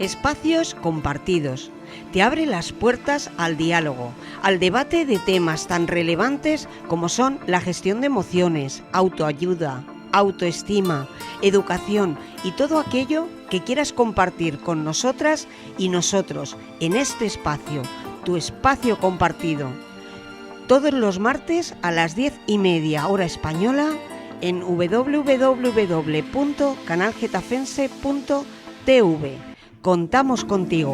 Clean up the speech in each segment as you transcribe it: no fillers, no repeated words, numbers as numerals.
Espacios Compartidos. Te abre las puertas al diálogo, al debate de temas tan relevantes como son la gestión de emociones, autoayuda, autoestima, educación y todo aquello que quieras compartir con nosotras y nosotros en este espacio, tu espacio compartido. Todos los martes a las 10:30 hora española en www.canalgetafense.tv. Contamos contigo.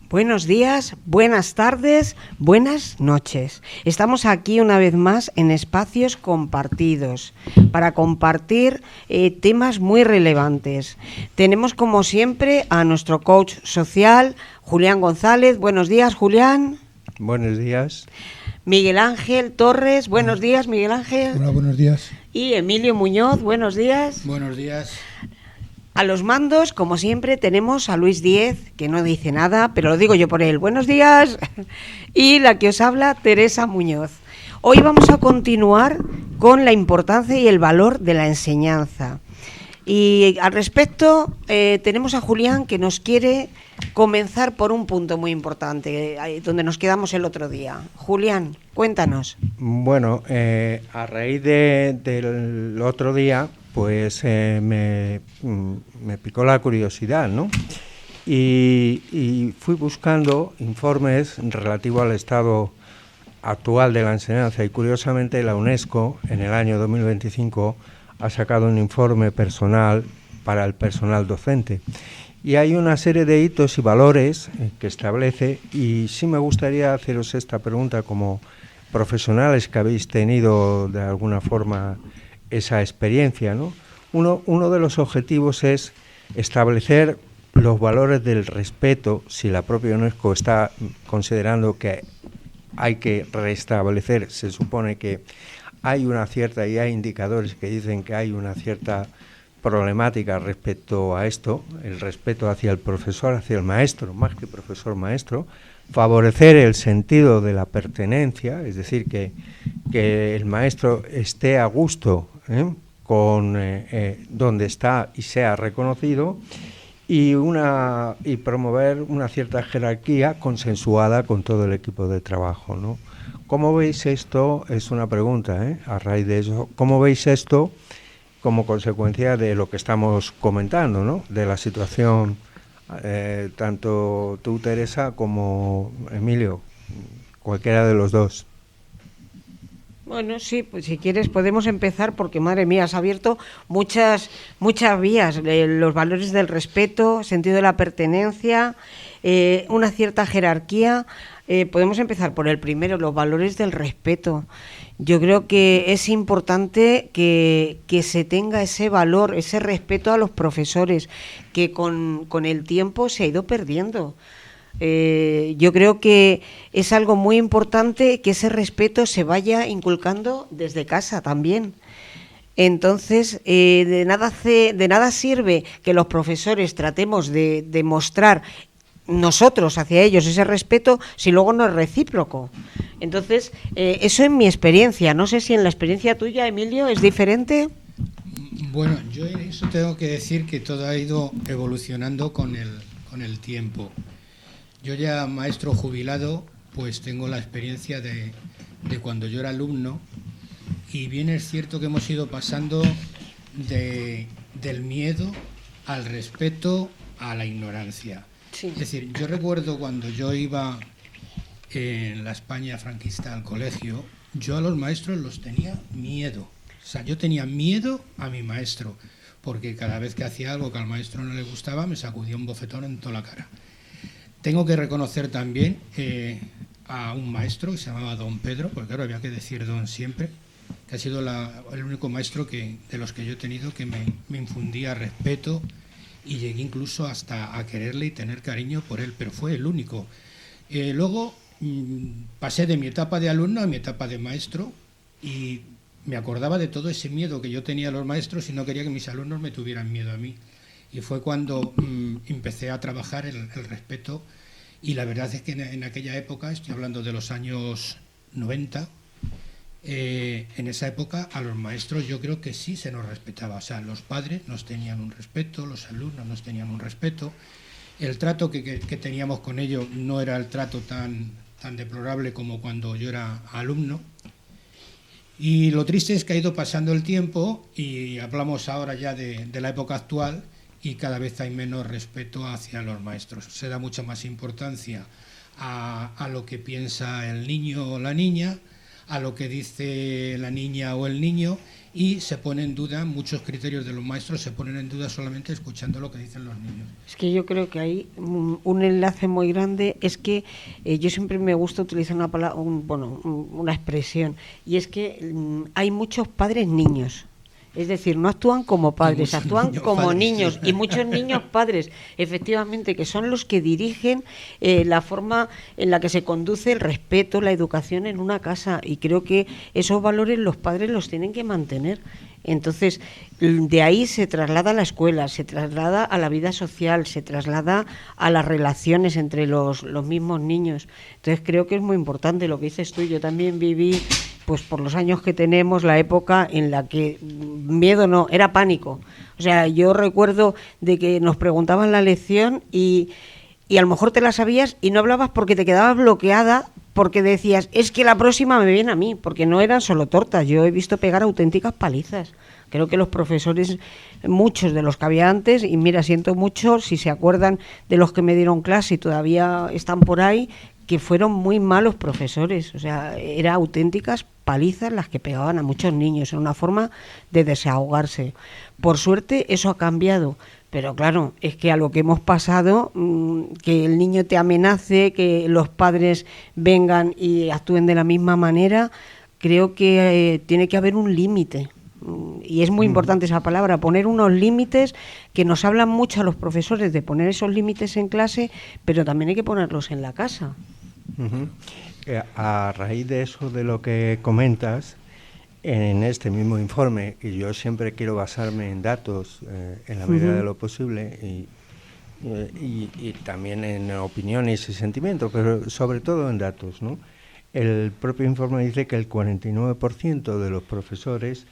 Buenos días, buenas tardes, buenas noches. Estamos aquí una vez más en Espacios Compartidos para compartir temas muy relevantes. Tenemos como siempre a nuestro coach social, Julián González. Buenos días, Julián. Buenos días. Miguel Ángel Torres. Buenos días, Miguel Ángel. Hola, buenos días. Y Emilio Muñoz. Buenos días. Buenos días. A los mandos, como siempre, tenemos a Luis Díez, que no dice nada, pero lo digo yo por él. Buenos días. Y la que os habla, Teresa Muñoz. Hoy vamos a continuar con la importancia y el valor de la enseñanza. Y al respecto, tenemos a Julián, que nos quiere comenzar por un punto muy importante, donde nos quedamos el otro día. Julián, cuéntanos. Bueno, a raíz del otro día, pues me picó la curiosidad, ¿no? Y fui buscando informes relativos al estado actual de la enseñanza y curiosamente la UNESCO en el año 2025 ha sacado un informe personal para el personal docente. Y hay una serie de hitos y valores que establece, y sí me gustaría haceros esta pregunta como profesionales que habéis tenido de alguna forma esa experiencia, ¿no? Uno de los objetivos es establecer los valores del respeto, si la propia UNESCO está considerando que hay que restablecer, se supone que hay una cierta, y hay indicadores que dicen que hay una cierta problemática respecto a esto, el respeto hacia el profesor, hacia el maestro, más que profesor-maestro, favorecer el sentido de la pertenencia, es decir, que el maestro esté a gusto con donde está y sea reconocido, y promover una cierta jerarquía consensuada con todo el equipo de trabajo, ¿no? ¿Cómo veis esto? Es una pregunta, a raíz de eso. ¿Cómo veis esto como consecuencia de lo que estamos comentando, ¿no? De la situación, tanto tú, Teresa, como Emilio, cualquiera de los dos? Bueno, sí, pues si quieres podemos empezar porque, madre mía, has abierto muchas vías, los valores del respeto, sentido de la pertenencia, una cierta jerarquía. Podemos empezar por el primero, los valores del respeto. Yo creo que es importante que se tenga ese valor, ese respeto a los profesores, que con el tiempo se ha ido perdiendo. Yo creo que es algo muy importante que ese respeto se vaya inculcando desde casa también. Entonces, de nada sirve que los profesores tratemos de demostrar nosotros hacia ellos ese respeto si luego no es recíproco. Entonces, eso en mi experiencia. No sé si en la experiencia tuya, Emilio, es diferente. Bueno, yo en eso tengo que decir que todo ha ido evolucionando con el tiempo. Yo ya maestro jubilado, pues tengo la experiencia de cuando yo era alumno, y bien es cierto que hemos ido pasando del miedo al respeto a la ignorancia. Sí. Es decir, yo recuerdo cuando yo iba en la España franquista al colegio, yo a los maestros los tenía miedo. O sea, yo tenía miedo a mi maestro, porque cada vez que hacía algo que al maestro no le gustaba, me sacudía un bofetón en toda la cara. Tengo que reconocer también a un maestro que se llamaba Don Pedro, porque claro, había que decir Don siempre, que ha sido el único maestro de los que yo he tenido que me infundía respeto, y llegué incluso hasta a quererle y tener cariño por él, pero fue el único. Luego pasé de mi etapa de alumno a mi etapa de maestro, y me acordaba de todo ese miedo que yo tenía a los maestros y no quería que mis alumnos me tuvieran miedo a mí. Y fue cuando empecé a trabajar el respeto, y la verdad es que en aquella época, estoy hablando de los años 90, en esa época a los maestros yo creo que sí se nos respetaba. O sea, los padres nos tenían un respeto, los alumnos nos tenían un respeto. El trato que teníamos con ellos no era el trato tan deplorable como cuando yo era alumno. Y lo triste es que ha ido pasando el tiempo y hablamos ahora ya de la época actual y cada vez hay menos respeto hacia los maestros. Se da mucha más importancia a lo que piensa el niño o la niña, a lo que dice la niña o el niño, y se pone en duda, muchos criterios de los maestros se ponen en duda solamente escuchando lo que dicen los niños. Es que yo creo que hay un enlace muy grande, es que yo siempre me gusta utilizar una palabra, una expresión, y es que hay muchos padres niños. Es decir, no actúan como padres, actúan como niños, y muchos niños padres, efectivamente, que son los que dirigen la forma en la que se conduce el respeto, la educación en una casa, y creo que esos valores los padres los tienen que mantener. Entonces, de ahí se traslada a la escuela, se traslada a la vida social, se traslada a las relaciones entre los mismos niños. Entonces, creo que es muy importante lo que dices tú. Yo también viví, pues por los años que tenemos, la época en la que miedo no, era pánico. O sea, yo recuerdo de que nos preguntaban la lección y a lo mejor te la sabías y no hablabas porque te quedabas bloqueada, porque decías, es que la próxima me viene a mí, porque no eran solo tortas, yo he visto pegar auténticas palizas. Creo que los profesores, muchos de los que había antes, y mira, siento mucho si se acuerdan de los que me dieron clase y todavía están por ahí, que fueron muy malos profesores. O sea, eran auténticas palizas las que pegaban a muchos niños, era una forma de desahogarse. Por suerte eso ha cambiado, pero claro, es que a lo que hemos pasado, que el niño te amenace, que los padres vengan y actúen de la misma manera, creo que tiene que haber un límite. Y es muy importante esa palabra, poner unos límites, que nos hablan mucho a los profesores de poner esos límites en clase, pero también hay que ponerlos en la casa. A raíz de eso, de lo que comentas, en este mismo informe, y yo siempre quiero basarme en datos en la medida de lo posible, y también en opiniones y sentimientos, pero sobre todo en datos, ¿no? El propio informe dice que el 49% de los profesores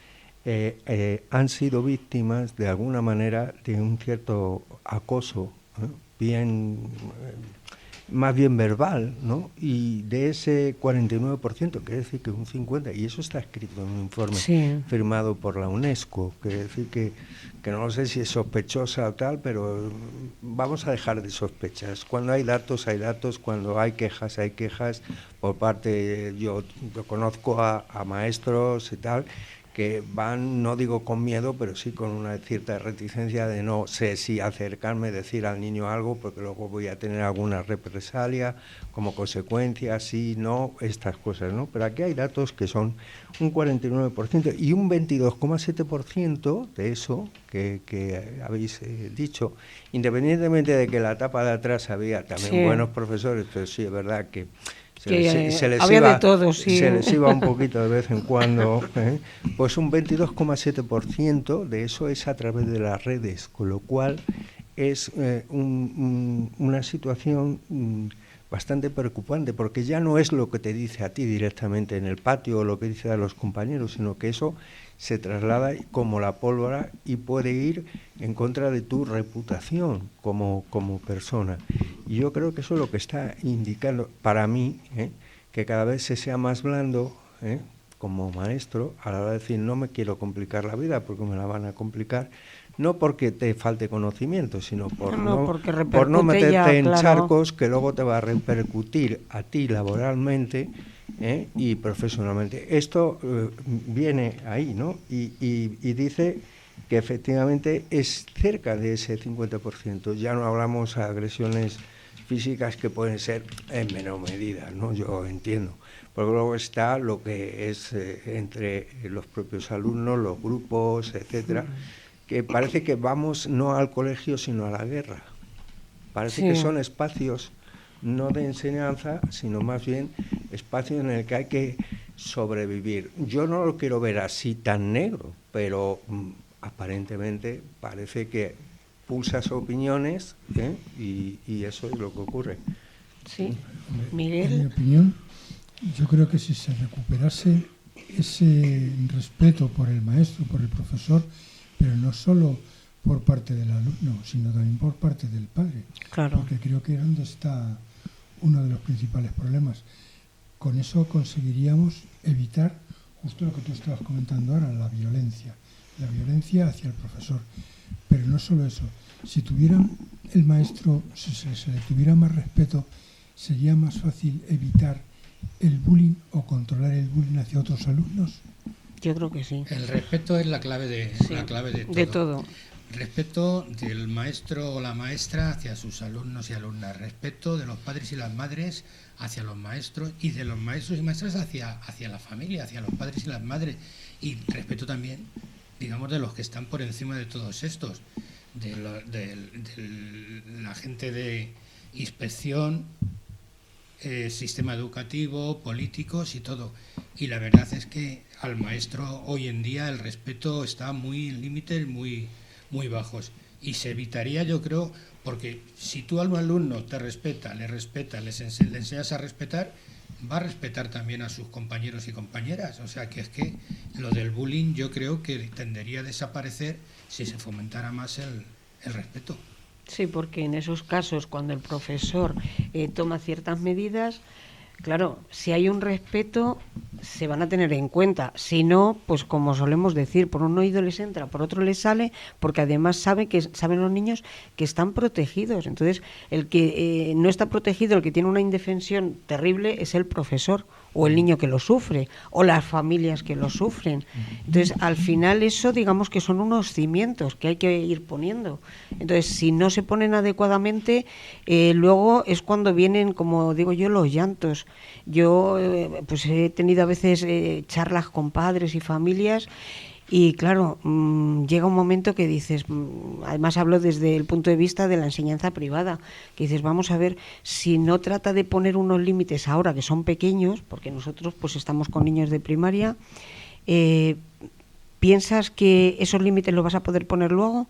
han sido víctimas de alguna manera de un cierto acoso, más bien verbal, ¿no? Y de ese 49%, quiere decir que un 50%, y eso está escrito en un informe firmado por la UNESCO, quiere decir que no lo sé si es sospechosa o tal, pero vamos a dejar de sospechas. Cuando hay datos, cuando hay quejas, por parte, yo conozco a maestros y tal, que van, no digo con miedo, pero sí con una cierta reticencia de no sé si acercarme, decir al niño algo, porque luego voy a tener alguna represalia como consecuencia, sí, no, estas cosas, ¿no? Pero aquí hay datos que son un 49% y un 22,7% de eso que habéis dicho, independientemente de que la etapa de atrás había también buenos profesores, pero sí es verdad que se les había iba, de todo, sí. Se les iba un poquito de vez en cuando, pues un 22,7% de eso es a través de las redes, con lo cual es una situación bastante preocupante, porque ya no es lo que te dice a ti directamente en el patio o lo que dice a los compañeros, sino que eso se traslada como la pólvora y puede ir en contra de tu reputación como persona. Y yo creo que eso es lo que está indicando para mí, que cada vez se sea más blando, como maestro, a la hora de decir no me quiero complicar la vida porque me la van a complicar, no porque te falte conocimiento, sino por no meterte en charcos que luego te va a repercutir a ti laboralmente y profesionalmente. Esto viene ahí, ¿no? Y dice que efectivamente es cerca de ese 50%. Ya no hablamos de agresiones físicas que pueden ser en menor medida, ¿no? Yo entiendo. Porque luego está lo que es entre los propios alumnos, los grupos, etcétera, que parece que vamos no al colegio sino a la guerra. Parece que son espacios no de enseñanza, sino más bien espacios en el que hay que sobrevivir. Yo no lo quiero ver así tan negro, pero aparentemente parece que pulsas opiniones y eso es lo que ocurre. Sí, Miguel. En mi opinión, Yo creo que si se recuperase ese respeto por el maestro, por el profesor, pero no solo por parte del alumno, sino también por parte del padre. Claro. Porque creo que es donde está uno de los principales problemas. Con eso conseguiríamos evitar justo lo que tú estabas comentando ahora, la violencia hacia el profesor. Pero no solo eso, si tuvieran el maestro, si se le tuviera más respeto, sería más fácil evitar el bullying o controlar el bullying hacia otros alumnos. Yo creo que sí. El respeto es la clave de todo. Respeto del maestro o la maestra hacia sus alumnos y alumnas. Respeto de los padres y las madres hacia los maestros y de los maestros y maestras hacia la familia, hacia los padres y las madres. Y respeto también, digamos, de los que están por encima de todos estos, de la gente de inspección, sistema educativo, políticos y todo. Y la verdad es que al maestro hoy en día el respeto está muy en límites muy bajos. Y se evitaría, yo creo, porque si tú al alumno te respeta, le enseñas a respetar, va a respetar también a sus compañeros y compañeras. O sea que es que lo del bullying yo creo que tendería a desaparecer si se fomentara más el respeto. Sí, porque en esos casos, cuando el profesor toma ciertas medidas, claro, si hay un respeto, se van a tener en cuenta. Si no, pues como solemos decir, por un oído les entra, por otro les sale, porque además saben los niños que están protegidos. Entonces, el que no está protegido, el que tiene una indefensión terrible, es el profesor, o el niño que lo sufre, o las familias que lo sufren. Entonces, al final eso, digamos que son unos cimientos que hay que ir poniendo. Entonces, si no se ponen adecuadamente, luego es cuando vienen, como digo yo, los llantos. Yo pues he tenido a veces charlas con padres y familias y claro, llega un momento que dices, además hablo desde el punto de vista de la enseñanza privada, que dices, vamos a ver, si no trata de poner unos límites ahora que son pequeños, porque nosotros pues estamos con niños de primaria, ¿piensas que esos límites los vas a poder poner luego?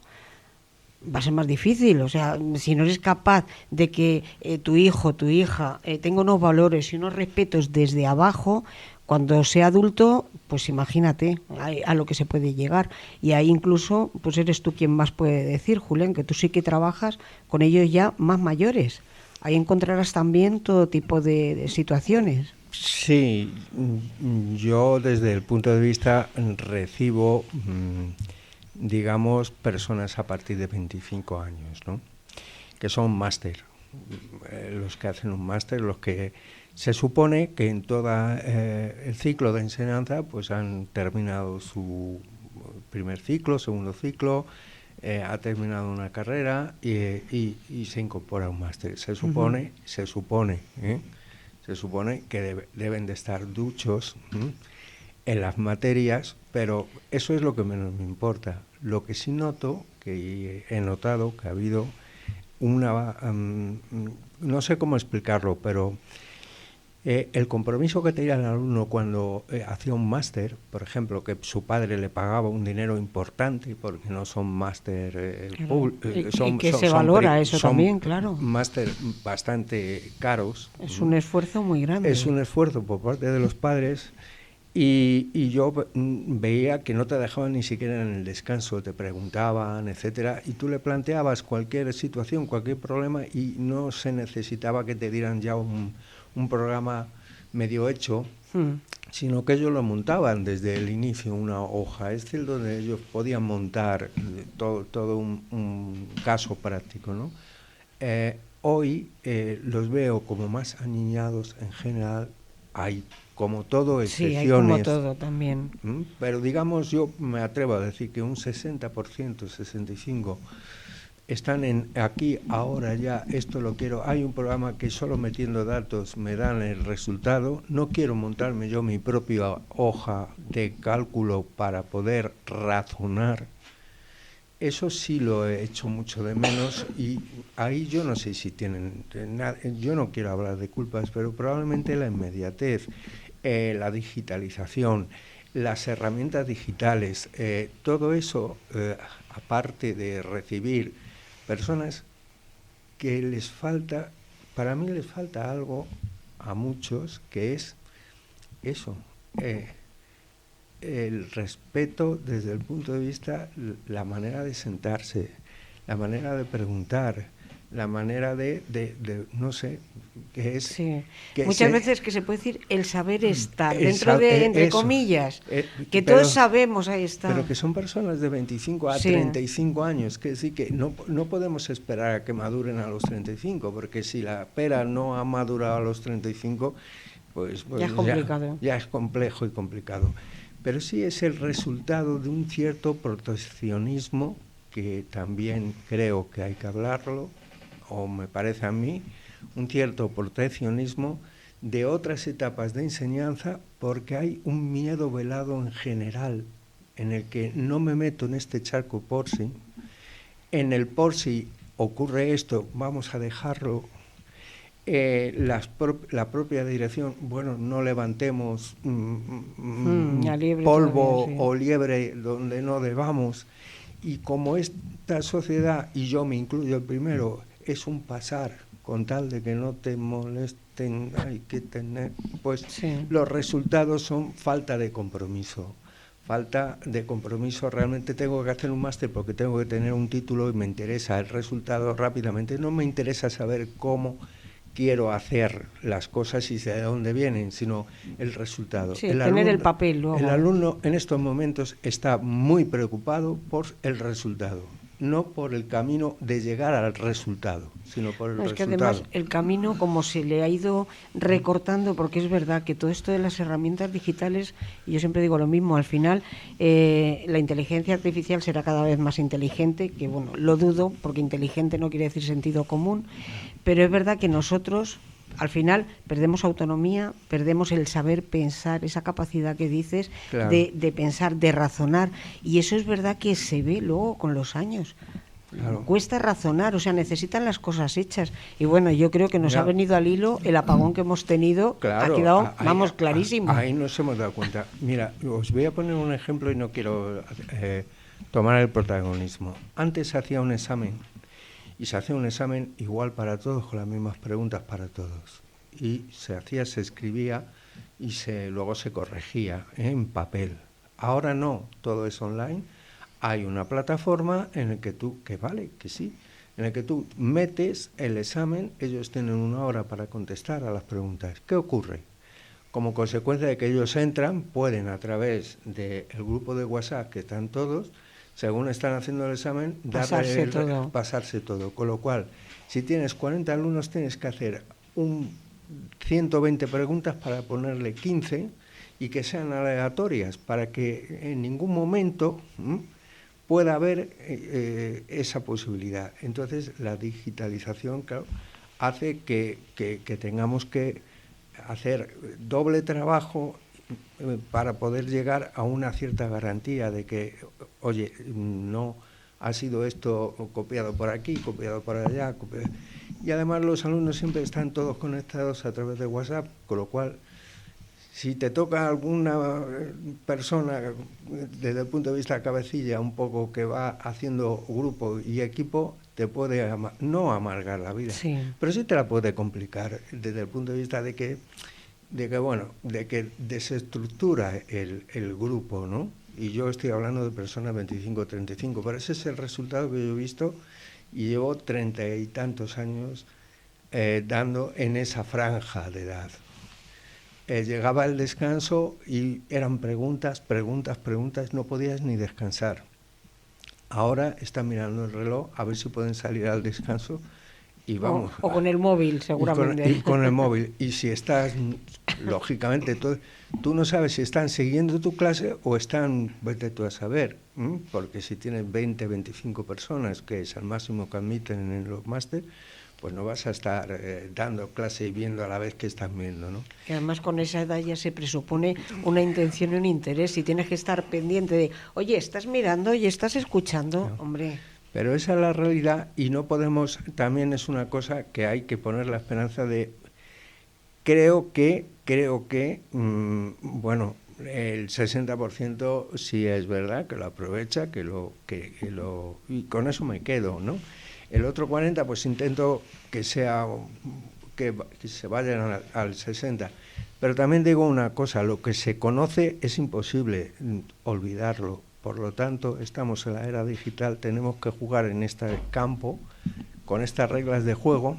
Va a ser más difícil, o sea, si no eres capaz de que tu hijo, tu hija tenga unos valores y unos respetos desde abajo, cuando sea adulto, pues imagínate a lo que se puede llegar. Y ahí incluso, pues eres tú quien más puede decir, Julián, que tú sí que trabajas con ellos ya más mayores. Ahí encontrarás también todo tipo de situaciones. Sí, yo desde el punto de vista recibo, digamos, personas a partir de 25 años, ¿no? Que son máster, los que hacen un máster, los que se supone que en todo el ciclo de enseñanza pues han terminado su primer ciclo, segundo ciclo, ha terminado una carrera y se incorpora a un máster. Se supone que deben de estar duchos en las materias, pero eso es lo que menos me importa. Lo que sí noto, que he notado que ha habido una, no sé cómo explicarlo, pero el compromiso que tenía el alumno cuando hacía un máster, por ejemplo, que su padre le pagaba un dinero importante, porque no son máster y que se valora eso también, claro. Máster bastante caros. Es un esfuerzo muy grande. Es un esfuerzo por parte de los padres. Y yo veía que no te dejaban ni siquiera en el descanso, te preguntaban, etcétera, y tú le planteabas cualquier situación, cualquier problema, y no se necesitaba que te dieran ya un programa medio hecho, sino que ellos lo montaban desde el inicio, una hoja Excel donde ellos podían montar todo un caso práctico, ¿no? Hoy los veo como más aniñados en general. Hay como todo excepciones. Sí, hay como todo también. Pero digamos, yo me atrevo a decir que un 60%, 65% están aquí, ahora ya, esto lo quiero. Hay un programa que solo metiendo datos me dan el resultado. No quiero montarme yo mi propia hoja de cálculo para poder razonar. Eso sí lo he hecho mucho de menos y ahí yo no sé si tienen yo no quiero hablar de culpas, pero probablemente la inmediatez, la digitalización, las herramientas digitales, todo eso, aparte de recibir personas que les falta, para mí les falta algo a muchos, que es eso, el respeto desde el punto de vista, la manera de sentarse, la manera de preguntar, la manera de no sé, que es... Sí. Que Muchas veces que se puede decir el saber estar, dentro de, de, entre eso, comillas, que pero, todos sabemos, ahí está. Pero que son personas de 25 a 35 años, que sí que no podemos esperar a que maduren a los 35, porque si la pera no ha madurado a los 35, pues ya es complicado. Ya es complejo y complicado. Pero sí es el resultado de un cierto proteccionismo, que también creo que hay que hablarlo, o me parece a mí, un cierto proteccionismo de otras etapas de enseñanza, porque hay un miedo velado en general, en el que no me meto en este charco por si, en el por si ocurre esto, vamos a dejarlo. La propia dirección, bueno, no levantemos polvo todavía, sí. o liebre donde no debamos. Y como esta sociedad, y yo me incluyo el primero, es un pasar, con tal de que no te molesten, hay que tener, pues sí. Los resultados son falta de compromiso. Falta de compromiso, realmente tengo que hacer un máster porque tengo que tener un título y me interesa el resultado rápidamente. No me interesa saber cómo quiero hacer las cosas y de dónde vienen, sino el resultado. Sí, tener el papel luego. El alumno en estos momentos está muy preocupado por el resultado, no por el camino de llegar al resultado, sino por el resultado. Es que además el camino, como se le ha ido recortando, porque es verdad que todo esto de las herramientas digitales, y yo siempre digo lo mismo, al final la inteligencia artificial será cada vez más inteligente, que bueno, lo dudo, porque inteligente no quiere decir sentido común, pero es verdad que nosotros al final perdemos autonomía, perdemos el saber pensar, esa capacidad que dices, claro, de pensar, de razonar, y eso es verdad que se ve luego con los años. Claro. Cuesta razonar, o sea, necesitan las cosas hechas. Y bueno, yo creo que nos ha venido al hilo el apagón que hemos tenido, claro, ha quedado, vamos, clarísimo. Ahí nos hemos dado cuenta. Mira, os voy a poner un ejemplo y no quiero tomar el protagonismo. Antes se hacía un examen, y se hacía un examen igual para todos, con las mismas preguntas para todos. Y se escribía y luego se corregía en papel. Ahora no, todo es online. Hay una plataforma en la que en la que tú metes el examen, ellos tienen 1 hora para contestar a las preguntas. ¿Qué ocurre? Como consecuencia de que ellos entran, pueden a través del grupo de WhatsApp que están todos, según están haciendo el examen, pasarse todo. Con lo cual, si tienes 40 alumnos, tienes que hacer 120 preguntas para ponerle 15 y que sean aleatorias, para que en ningún momento pueda haber esa posibilidad. Entonces, la digitalización, claro, hace que tengamos que hacer doble trabajo para poder llegar a una cierta garantía de que, oye, no ha sido esto copiado por aquí, copiado por allá, y además los alumnos siempre están todos conectados a través de WhatsApp, con lo cual, si te toca alguna persona desde el punto de vista cabecilla un poco que va haciendo grupo y equipo, te puede no amargar la vida, sí, pero sí te la puede complicar desde el punto de vista de que desestructura el grupo, ¿no? Y yo estoy hablando de personas 25-35, pero ese es el resultado que yo he visto y llevo 30 y tantos años dando en esa franja de edad. Llegaba el descanso y eran preguntas, no podías ni descansar. Ahora están mirando el reloj a ver si pueden salir al descanso. Y vamos, o con el móvil, seguramente. Y con el móvil. Y si estás, lógicamente, tú no sabes si están siguiendo tu clase o están, vete tú a saber, porque si tienes 20, 25 personas, que es el máximo que admiten en los máster, pues no vas a estar dando clase y viendo a la vez que están viendo, ¿no? Y además con esa edad ya se presupone una intención y un interés, y tienes que estar pendiente de, oye, estás mirando y estás escuchando, no. Hombre. Pero esa es la realidad y no podemos, también es una cosa que hay que poner la esperanza de, creo que, bueno, el 60% sí es verdad que lo aprovecha, y con eso me quedo, ¿no? El otro 40% pues intento que se vayan al 60%. Pero también digo una cosa, lo que se conoce es imposible olvidarlo. Por lo tanto, estamos en la era digital, tenemos que jugar en este campo con estas reglas de juego,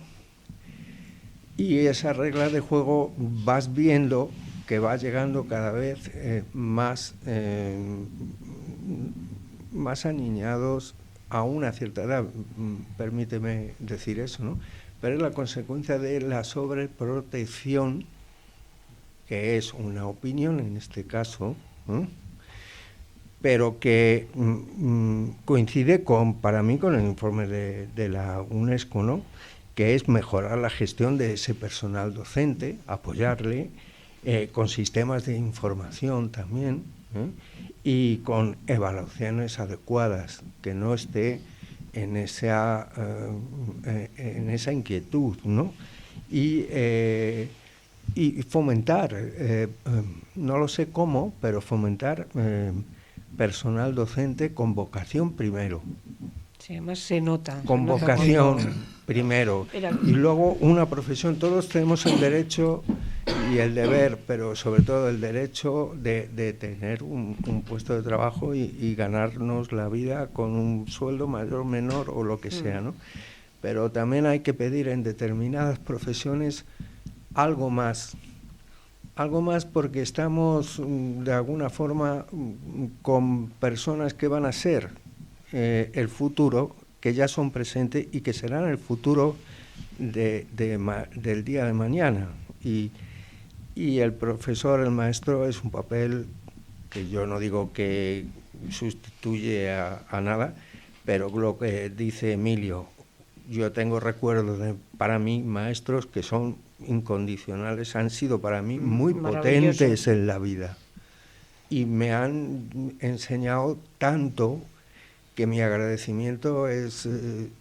y esas reglas de juego vas viendo que va llegando cada vez más aniñados a una cierta edad, permíteme decir eso, ¿no? Pero es la consecuencia de la sobreprotección, que es una opinión en este caso, ¿no? Pero que coincide para mí con el informe de la UNESCO, ¿no? Que es mejorar la gestión de ese personal docente, apoyarle, con sistemas de información también, y con evaluaciones adecuadas, que no esté en esa inquietud, ¿no? Y fomentar, no lo sé cómo, pero fomentar personal docente con vocación primero. Sí, además se nota. Con vocación primero. Y luego una profesión. Todos tenemos el derecho y el deber, pero sobre todo el derecho de tener un puesto de trabajo y ganarnos la vida con un sueldo mayor o menor o lo que sea, ¿no? Pero también hay que pedir en determinadas profesiones algo más porque estamos de alguna forma con personas que van a ser el futuro, que ya son presentes y que serán el futuro del día de mañana. Y el profesor, el maestro, es un papel que yo no digo que sustituye a nada, pero lo que dice Emilio, yo tengo recuerdos para mí maestros que son incondicionales, han sido para mí muy potentes en la vida y me han enseñado tanto que mi agradecimiento es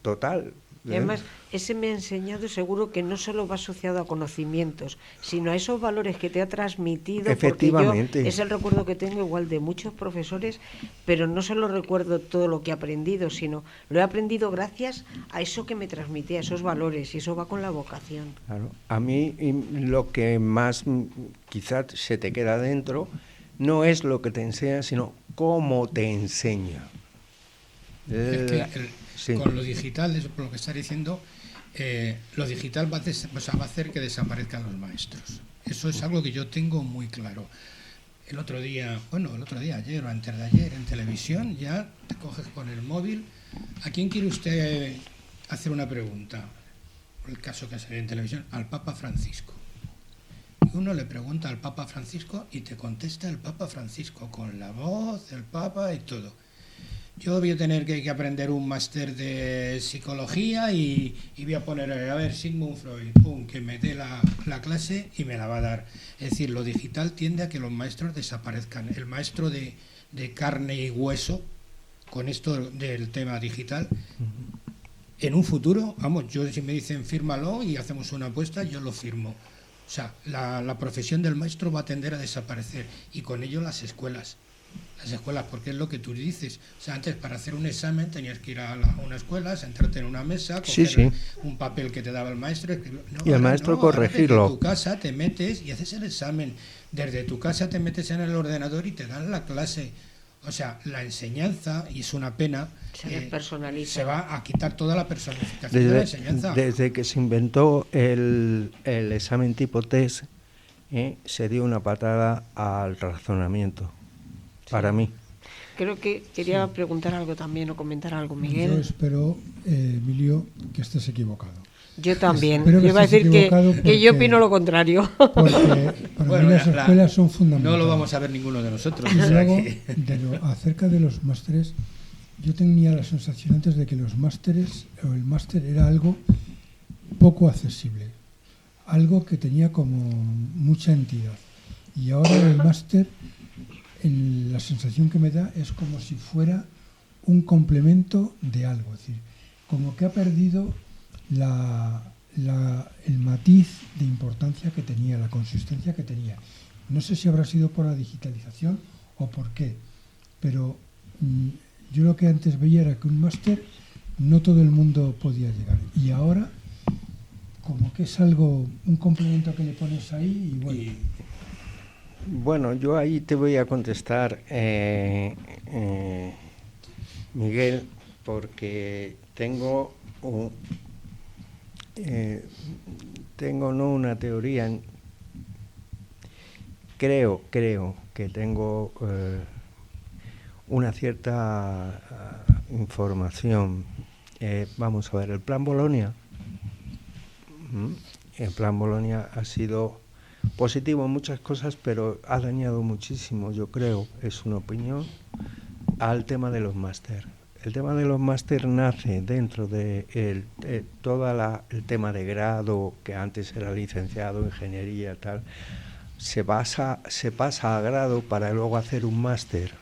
total. Y además, ese me ha enseñado, seguro que no solo va asociado a conocimientos, sino a esos valores que te ha transmitido. Efectivamente. Porque yo es el recuerdo que tengo igual de muchos profesores, pero no solo recuerdo todo lo que he aprendido, sino lo he aprendido gracias a eso que me transmitía, a esos valores, y eso va con la vocación. Claro. A mí lo que más quizás se te queda dentro no es lo que te enseña, sino cómo te enseña. Es que con lo digital, eso por lo que estás diciendo, lo digital va a hacer que desaparezcan los maestros. Eso es algo que yo tengo muy claro. El otro día, ayer o antes de ayer, en televisión, ya te coges con el móvil. ¿A quién quiere usted hacer una pregunta? El caso que salió en televisión, al Papa Francisco. Y uno le pregunta al Papa Francisco y te contesta el Papa Francisco con la voz del Papa y todo. Yo voy a tener que aprender un máster de psicología y voy a poner, a ver, Sigmund Freud, pum, que me dé la clase y me la va a dar. Es decir, lo digital tiende a que los maestros desaparezcan. El maestro de carne y hueso, con esto del tema digital, en un futuro, vamos, yo si me dicen fírmalo y hacemos una apuesta, yo lo firmo. O sea, la profesión del maestro va a tender a desaparecer y con ello las escuelas. Porque es lo que tú dices. O sea, antes para hacer un examen tenías que ir a una escuela, sentarte en una mesa, coger un papel que te daba el maestro, y el maestro corregirlo. Desde tu casa te metes y haces el examen. Desde tu casa te metes en el ordenador y te dan la clase. O sea, la enseñanza, y es una pena, se va a quitar toda la personificación de la enseñanza. Desde que se inventó el examen tipo test, se dio una patada al razonamiento. Para mí. Creo que quería preguntar algo también o comentar algo, Miguel. Yo espero, Emilio, que estés equivocado. Yo también. Yo iba a decir que yo opino lo contrario. Porque para mí las escuelas son fundamentales. No lo vamos a ver ninguno de nosotros. Y luego, acerca de los másteres, yo tenía la sensación antes de que los másteres, o el máster era algo poco accesible, algo que tenía como mucha entidad. Y ahora el máster, la sensación que me da es como si fuera un complemento de algo, es decir, como que ha perdido el matiz de importancia que tenía, la consistencia que tenía. No sé si habrá sido por la digitalización o por qué, pero yo lo que antes veía era que un máster no todo el mundo podía llegar, y ahora como que es algo, un complemento que le pones ahí y bueno. Bueno, yo ahí te voy a contestar, Miguel, porque tengo no una teoría, creo que tengo una cierta información. Vamos a ver, el Plan Bolonia. El Plan Bolonia ha sido positivo en muchas cosas, pero ha dañado muchísimo, yo creo, es una opinión, al tema de los máster. El tema de los máster nace dentro de todo el tema de grado, que antes era licenciado, ingeniería, tal. Se pasa a grado para luego hacer un máster.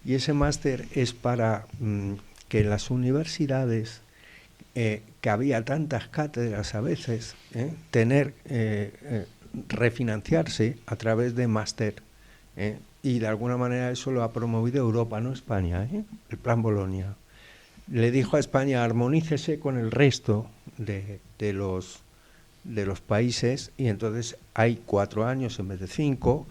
Y ese máster es para que en las universidades, que había tantas cátedras a veces, tener refinanciarse a través de máster. Y de alguna manera eso lo ha promovido Europa, no España, el Plan Bolonia. Le dijo a España, armonícese con el resto de los países, y entonces hay 4 años en vez de 5,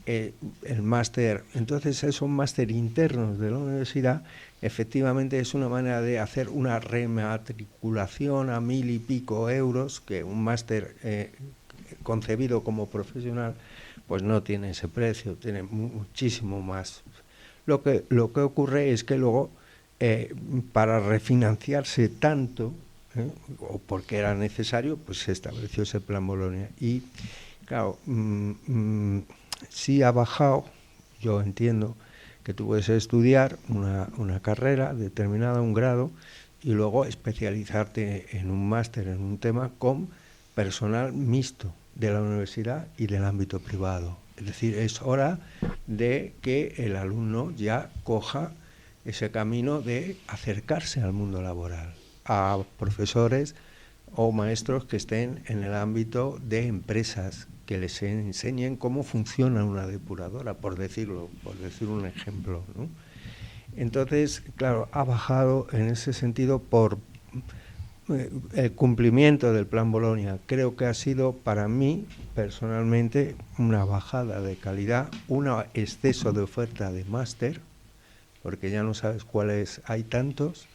el máster. Entonces esos máster internos de la universidad efectivamente es una manera de hacer una rematriculación a 1.000 y pico euros, que un máster concebido como profesional pues no tiene ese precio, tiene muchísimo más. Lo que ocurre es que luego para refinanciarse tanto, o porque era necesario, pues se estableció ese Plan Bolonia. Y claro, sí ha bajado. Yo entiendo que tú puedes estudiar una carrera determinada, un grado, y luego especializarte en un máster, en un tema, con personal mixto de la universidad y del ámbito privado. Es decir, es hora de que el alumno ya coja ese camino de acercarse al mundo laboral, a profesores o maestros que estén en el ámbito de empresas, que les enseñen cómo funciona una depuradora, por decir un ejemplo, ¿no? Entonces, claro, ha bajado en ese sentido por el cumplimiento del Plan Bolonia. Creo que ha sido para mí personalmente una bajada de calidad, un exceso de oferta de máster, porque ya no sabes cuáles, hay tantos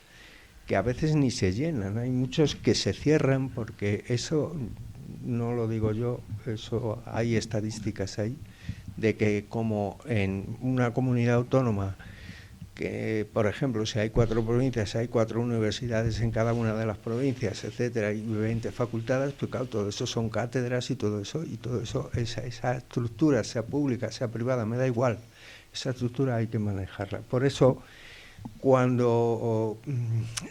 que a veces ni se llenan, hay muchos que se cierran, porque eso no lo digo yo, eso hay estadísticas ahí, de que como en una comunidad autónoma, que por ejemplo si hay 4 provincias, hay 4 universidades en cada una de las provincias, etcétera, y 20 facultades, pues claro, todo eso son cátedras y todo eso, esa estructura, sea pública, sea privada, me da igual, esa estructura hay que manejarla. Por eso, cuando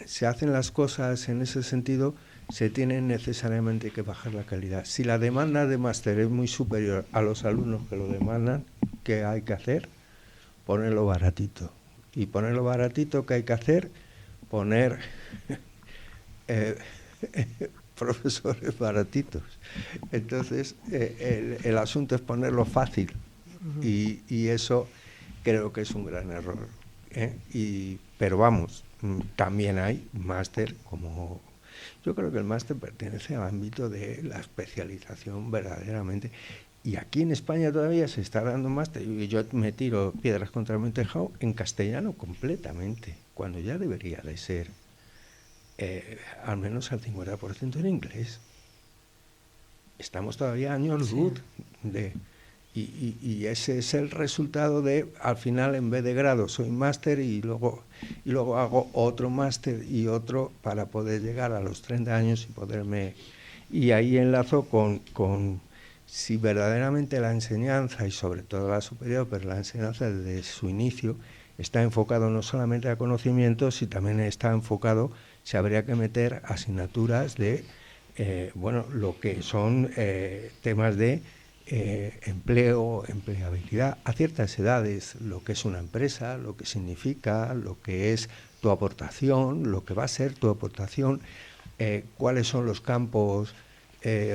se hacen las cosas en ese sentido, se tiene necesariamente que bajar la calidad. Si la demanda de máster es muy superior a los alumnos que lo demandan, ¿qué hay que hacer? Ponerlo baratito. Y ponerlo baratito, ¿qué hay que hacer? Poner profesores baratitos. Entonces, el asunto es ponerlo fácil. Y eso creo que es un gran error. Pero vamos, también hay máster como... Yo creo que el máster pertenece al ámbito de la especialización verdaderamente. Y aquí en España todavía se está dando máster, y yo me tiro piedras contra el tejado, en castellano completamente, cuando ya debería de ser al menos al 50% en inglés. Estamos todavía años luz de... Y ese es el resultado de, al final, en vez de grado, soy máster y luego hago otro máster y otro para poder llegar a los 30 años y poderme... Y ahí enlazo con si verdaderamente la enseñanza, y sobre todo la superior, pero la enseñanza desde su inicio, está enfocado no solamente a conocimientos, sino también está enfocado, se habría que meter asignaturas de, lo que son temas de empleo, empleabilidad a ciertas edades, lo que es una empresa, lo que significa, lo que es tu aportación, lo que va a ser tu aportación, cuáles son los campos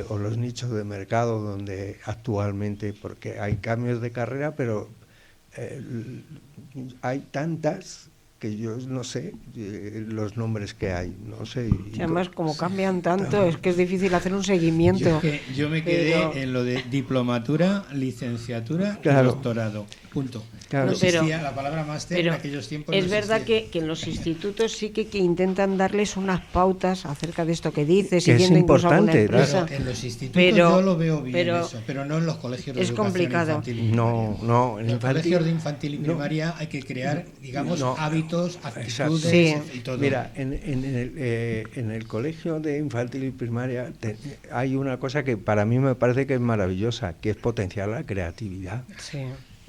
o los nichos de mercado donde actualmente, porque hay cambios de carrera, pero hay tantas que yo no sé los nombres que hay, no sé. Y además, como cambian tanto, es que es difícil hacer un seguimiento. Yo me quedé en lo de diplomatura, licenciatura y doctorado. Punto. Claro. No existía la palabra máster en aquellos tiempos. Es verdad que en los institutos sí que intentan darles unas pautas acerca de esto que dices, que siguiendo es incluso alguna importante, empresa. En los institutos yo lo veo bien eso, pero no en los colegios de es educación complicado. infantil y primaria. No, en los colegios de infantil y primaria hay que crear, digamos, hábitos, actitudes y todo. Mira, en el colegio de infantil y primaria hay una cosa que para mí me parece que es maravillosa, que es potenciar la creatividad. Sí.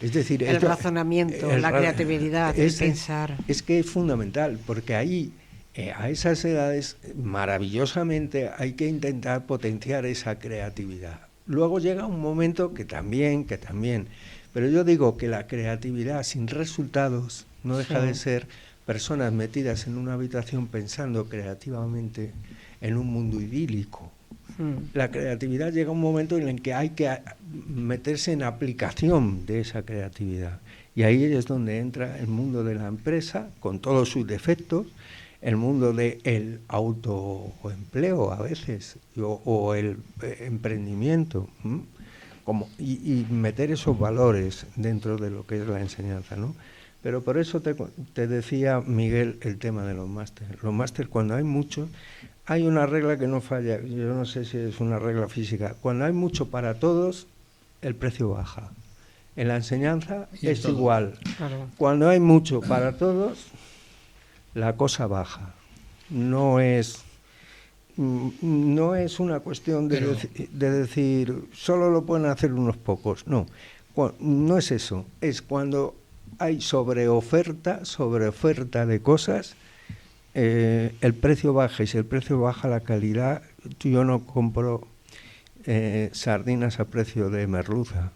Es decir, el razonamiento, la creatividad, el pensar. Es que es fundamental, porque ahí, a esas edades, maravillosamente hay que intentar potenciar esa creatividad. Luego llega un momento que también, pero yo digo que la creatividad sin resultados no deja de ser personas metidas en una habitación pensando creativamente en un mundo idílico. La creatividad llega a un momento en el que hay que meterse en aplicación de esa creatividad. Y ahí es donde entra el mundo de la empresa, con todos sus defectos, el mundo del autoempleo a veces, o el emprendimiento, y meter esos valores dentro de lo que es la enseñanza, ¿no? Pero por eso te decía, Miguel, el tema de los másteres. Los másteres, cuando hay muchos, hay una regla que no falla, yo no sé si es una regla física. Cuando hay mucho para todos, el precio baja. En la enseñanza es igual. Claro. Cuando hay mucho para todos, la cosa baja. No es una cuestión de decir, solo lo pueden hacer unos pocos. No es eso. Es cuando hay sobreoferta de cosas, el precio baja, y si el precio baja, la calidad. Yo no compro sardinas a precio de merluza.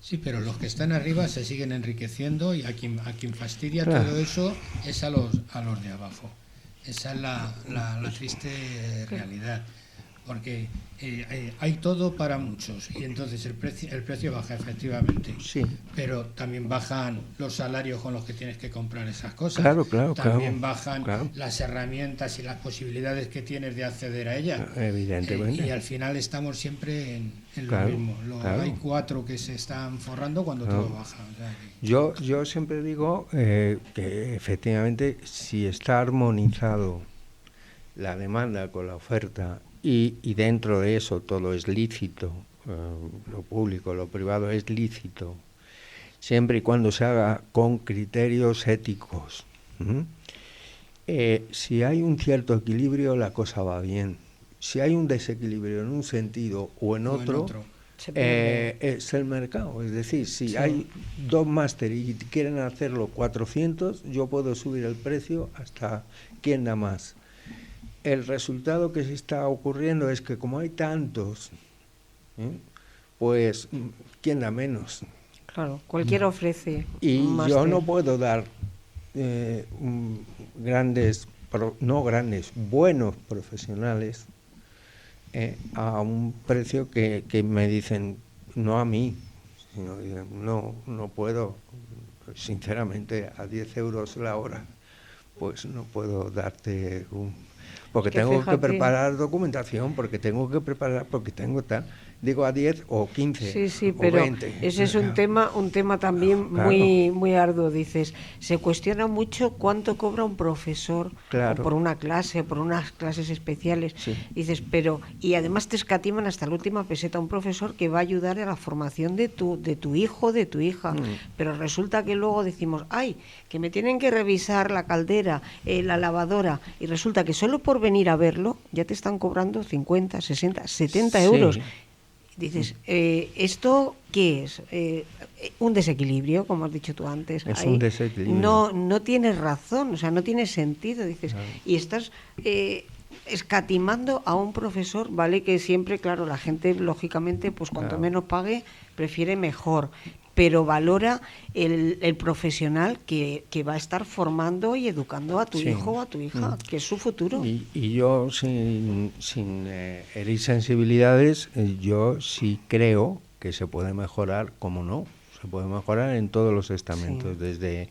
Sí, pero los que están arriba se siguen enriqueciendo, y a quien fastidia todo eso es a los de abajo. Esa es la triste realidad, porque hay todo para muchos, y entonces el precio baja efectivamente, pero también bajan los salarios con los que tienes que comprar esas cosas, también bajan las herramientas y las posibilidades que tienes de acceder a ellas, evidentemente, y al final estamos siempre en lo mismo. Hay 4 que se están forrando cuando todo baja. O sea que... Yo siempre digo que efectivamente, si está armonizado la demanda con la oferta, y dentro de eso todo es lícito, lo público, lo privado es lícito, siempre y cuando se haga con criterios éticos. Si hay un cierto equilibrio, la cosa va bien. Si hay un desequilibrio en un sentido o en otro, es el mercado. Es decir, si hay 2 máster y quieren hacerlo 400, yo puedo subir el precio hasta quien da más. El resultado que se está ocurriendo es que, como hay tantos, pues ¿quién da menos? Claro, cualquiera ofrece. Y yo no puedo dar buenos profesionales a un precio que me dicen, no a mí, sino no puedo, sinceramente, a 10 euros la hora, pues no puedo darte porque tengo que preparar documentación, porque tengo tal, digo a 10 o 15 sí, o pero 20. Ese es un tema también muy arduo. Dices, se cuestiona mucho cuánto cobra un profesor por una clase, por unas clases especiales. Dices, y además te escatiman hasta la última peseta un profesor que va a ayudar a la formación de tu hijo, de tu hija. Pero resulta que luego decimos, que me tienen que revisar la caldera, la lavadora, y resulta que solo por venir a verlo ya te están cobrando 50, 60, 70 euros. Dices, ¿esto qué es? Un desequilibrio, como has dicho tú antes. Es un desequilibrio. No tienes razón, o sea, no tiene sentido, dices. Y estás escatimando a un profesor, ¿vale? Que siempre, claro, la gente, lógicamente, pues cuanto menos pague, prefiere mejor. Pero valora el profesional que va a estar formando y educando a tu hijo o a tu hija, que es su futuro. Y yo, sin herir sensibilidades, yo sí creo que se puede mejorar, como no. O se puede mejorar en todos los estamentos, Sí. desde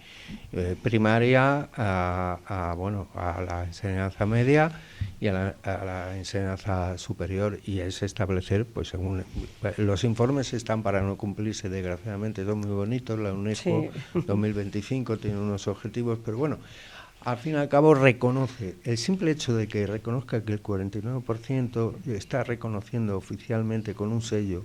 primaria a la enseñanza media y a la enseñanza superior, y es establecer, pues según los informes están para no cumplirse, desgraciadamente, son muy bonitos, la UNESCO Sí. 2025 tiene unos objetivos, pero bueno, al fin y al cabo reconoce, el simple hecho de que reconozca que el 49% está reconociendo oficialmente con un sello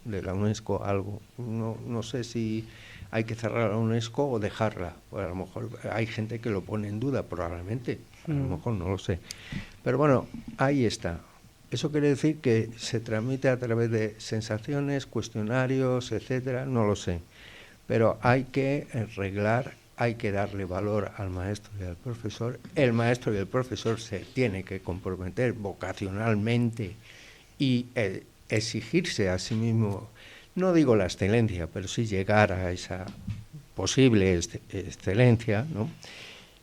de la UNESCO algo, no sé si hay que cerrar la UNESCO o dejarla, pues a lo mejor hay gente que lo pone en duda, probablemente, a lo mejor no lo sé, pero bueno, ahí está. Eso quiere decir que se transmite a través de sensaciones, cuestionarios, etcétera, no lo sé, pero hay que arreglar, hay que darle valor al maestro y al profesor. El maestro y el profesor se tienen que comprometer vocacionalmente y exigirse a sí mismo, no digo la excelencia, pero sí llegar a esa posible excelencia, ¿no?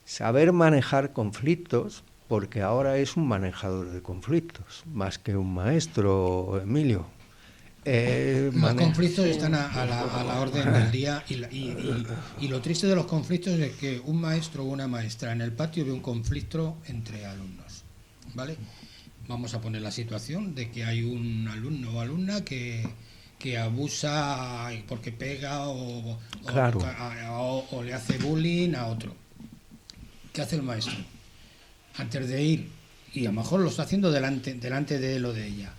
Saber manejar conflictos, porque ahora es un manejador de conflictos, más que un maestro, Emilio. Los conflictos están a la orden del día y lo triste de los conflictos es que un maestro o una maestra en el patio ve un conflicto entre alumnos, ¿vale? Vamos a poner la situación de que hay un alumno o alumna que abusa porque pega o le hace bullying a otro. ¿Qué hace el maestro? Antes de ir, y a lo mejor lo está haciendo delante de él o de ella,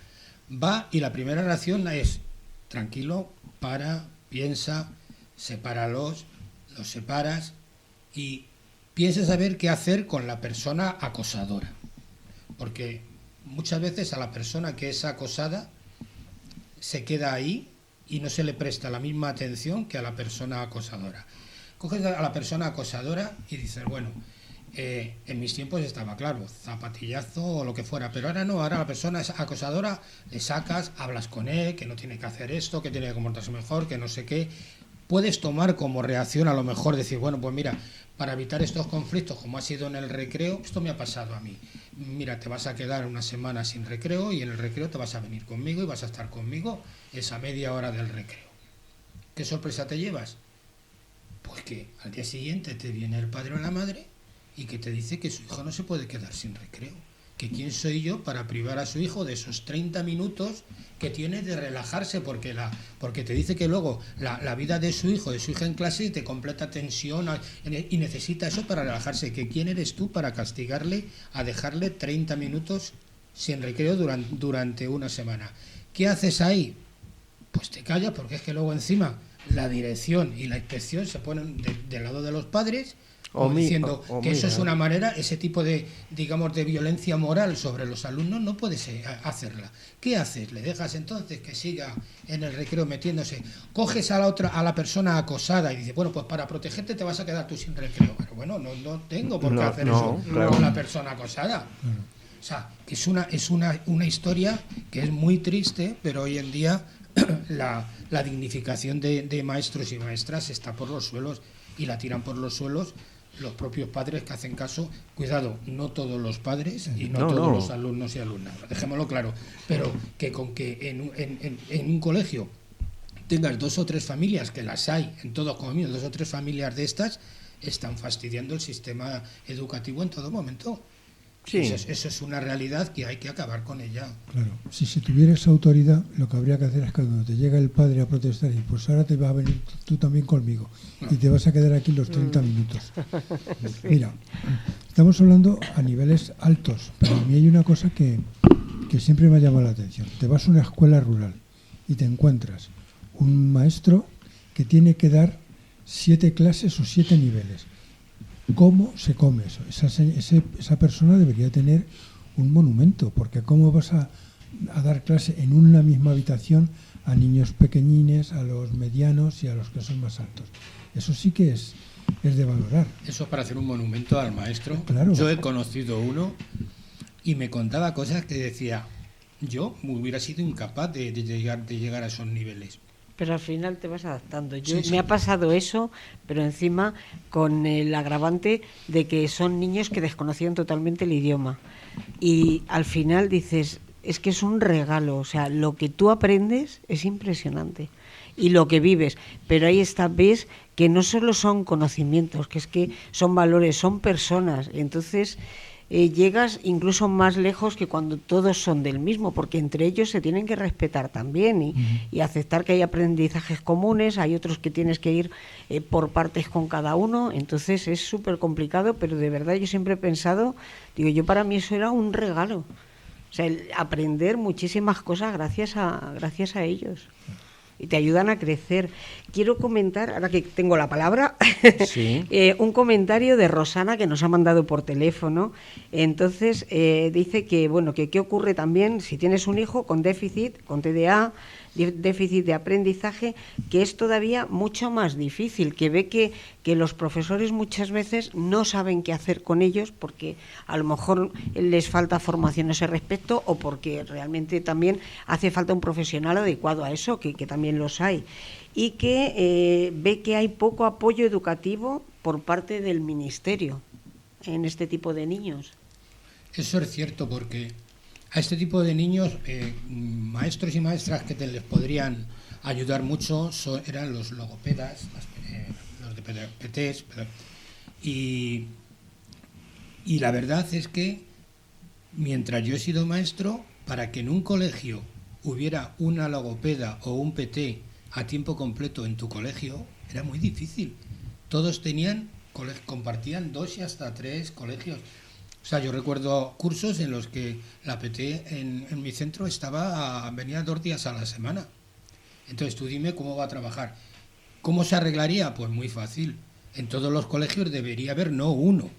va y la primera reacción es: tranquilo, para, piensa, sepáralos, los separas y piensa saber qué hacer con la persona acosadora. Porque muchas veces a la persona que es acosada se queda ahí y no se le presta la misma atención que a la persona acosadora. Coges a la persona acosadora y dices, bueno, en mis tiempos estaba claro, zapatillazo o lo que fuera, pero ahora no, ahora la persona es acosadora, le sacas, hablas con él, que no tiene que hacer esto, que tiene que comportarse mejor, que no sé qué. Puedes tomar como reacción a lo mejor decir, bueno, pues mira, para evitar estos conflictos, como ha sido en el recreo, esto me ha pasado a mí. Mira, te vas a quedar una semana sin recreo y en el recreo te vas a venir conmigo y vas a estar conmigo esa media hora del recreo. ¿Qué sorpresa te llevas? Pues que al día siguiente te viene el padre o la madre y que te dice que su hijo no se puede quedar sin recreo. Que quién soy yo para privar a su hijo de esos 30 minutos que tiene de relajarse, porque te dice que luego la vida de su hijo, de su hija en clase, te completa tensión y necesita eso para relajarse. Que quién eres tú para castigarle a dejarle 30 minutos sin recreo durante una semana. ¿Qué haces ahí? Pues te callas, porque es que luego encima la dirección y la inspección se ponen del lado de los padres, diciendo que eso es una manera, ese tipo de, digamos, de violencia moral sobre los alumnos no puedes hacerla. ¿Qué haces? ¿Le dejas entonces que siga en el recreo metiéndose? Coges a la persona acosada y dices, bueno, pues para protegerte te vas a quedar tú sin recreo. Pero bueno, no tengo por qué hacer eso con la persona acosada. O sea, que es una historia que es muy triste, pero hoy en día la dignificación de maestros y maestras está por los suelos y la tiran por los suelos los propios padres que hacen caso. Cuidado, no todos los padres y no todos los alumnos y alumnas, dejémoslo claro, pero que con que en un colegio tengas 2 o 3 familias, que las hay en todos como mío, 2 o 3 familias de estas, están fastidiando el sistema educativo en todo momento. Sí. Eso es una realidad que hay que acabar con ella. Claro, si se tuviera esa autoridad, lo que habría que hacer es que cuando te llega el padre a protestar y pues ahora te vas a venir tú también conmigo y te vas a quedar aquí los 30 minutos. Mira, estamos hablando a niveles altos, pero a mí hay una cosa que siempre me ha llamado la atención. Te vas a una escuela rural y te encuentras un maestro que tiene que dar 7 clases o 7 niveles. ¿Cómo se come eso? Esa persona debería tener un monumento, porque ¿cómo vas a dar clase en una misma habitación a niños pequeñines, a los medianos y a los que son más altos? Eso sí que es de valorar. Eso es para hacer un monumento al maestro. Claro. Yo he conocido uno y me contaba cosas que decía, yo hubiera sido incapaz de llegar a esos niveles. Pero al final te vas adaptando. Me ha pasado eso, pero encima con el agravante de que son niños que desconocían totalmente el idioma. Y al final dices, es que es un regalo, o sea, lo que tú aprendes es impresionante. y lo que vives. Pero ahí ves que no solo son conocimientos, que es que son valores, son personas. Entonces llegas incluso más lejos que cuando todos son del mismo, porque entre ellos se tienen que respetar también y aceptar que hay aprendizajes comunes, hay otros que tienes que ir por partes con cada uno. Entonces es súper complicado, pero de verdad yo siempre he pensado, digo, yo para mí eso era un regalo. O sea, aprender muchísimas cosas gracias a ellos. Y te ayudan a crecer. Quiero comentar, ahora que tengo la palabra, sí. Un comentario de Rosana que nos ha mandado por teléfono. Entonces, dice que, bueno, que qué ocurre también si tienes un hijo con déficit, con TDA, déficit de aprendizaje, que es todavía mucho más difícil, que ve que los profesores muchas veces no saben qué hacer con ellos porque a lo mejor les falta formación a ese respecto o porque realmente también hace falta un profesional adecuado a eso, que también los hay, y que ve que hay poco apoyo educativo por parte del Ministerio en este tipo de niños. Eso es cierto, porque a este tipo de niños, maestros y maestras que les podrían ayudar mucho eran los logopedas, los de PTs, y la verdad es que mientras yo he sido maestro, para que en un colegio hubiera una logopeda o un PT a tiempo completo en tu colegio, era muy difícil. Todos compartían 2 y hasta 3 colegios. O sea, yo recuerdo cursos en los que la PT en mi centro venía 2 días a la semana. Entonces tú dime cómo va a trabajar. ¿Cómo se arreglaría? Pues muy fácil. En todos los colegios debería haber no uno,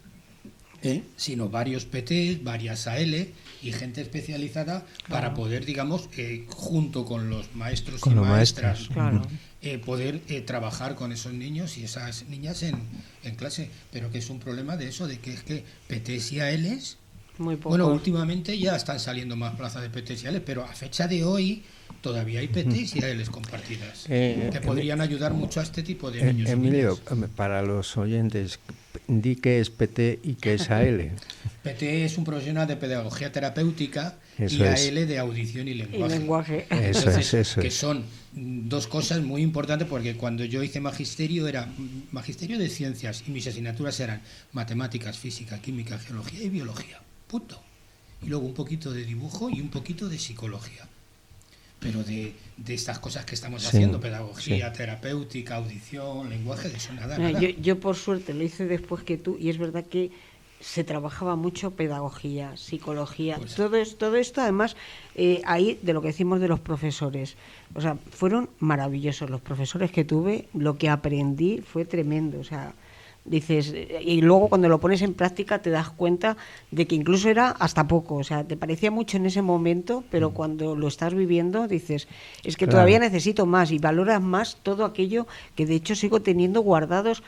sino varios PTs, varias AL y gente especializada para poder, digamos, junto con los maestros y maestras, poder trabajar con esos niños y esas niñas en clase. Pero que es un problema de eso, de que es que PTs y ALs, bueno, últimamente ya están saliendo más plazas de PTs y ALs, pero a fecha de hoy todavía hay PTs y ALs compartidas que podrían ayudar mucho a este tipo de niños. Emilio, para los oyentes, di qué es PT y qué es AL. PT es un profesional de pedagogía terapéutica eso y AL de audición y lenguaje. Eso que son 2 cosas muy importantes, porque cuando yo hice magisterio era magisterio de ciencias y mis asignaturas eran matemáticas, física, química, geología y biología. Punto. Y luego un poquito de dibujo y un poquito de psicología. Pero de estas cosas que estamos haciendo, pedagogía terapéutica, audición, lenguaje, de eso nada. Yo por suerte lo hice después que tú, y es verdad que se trabajaba mucho pedagogía, psicología, pues, todo esto además, ahí de lo que decimos de los profesores, o sea, fueron maravillosos los profesores que tuve, lo que aprendí fue tremendo, o sea, dices, y luego cuando lo pones en práctica te das cuenta de que incluso era hasta poco, o sea, te parecía mucho en ese momento, pero cuando lo estás viviendo dices, es que todavía necesito más, y valoras más todo aquello que de hecho sigo teniendo guardados,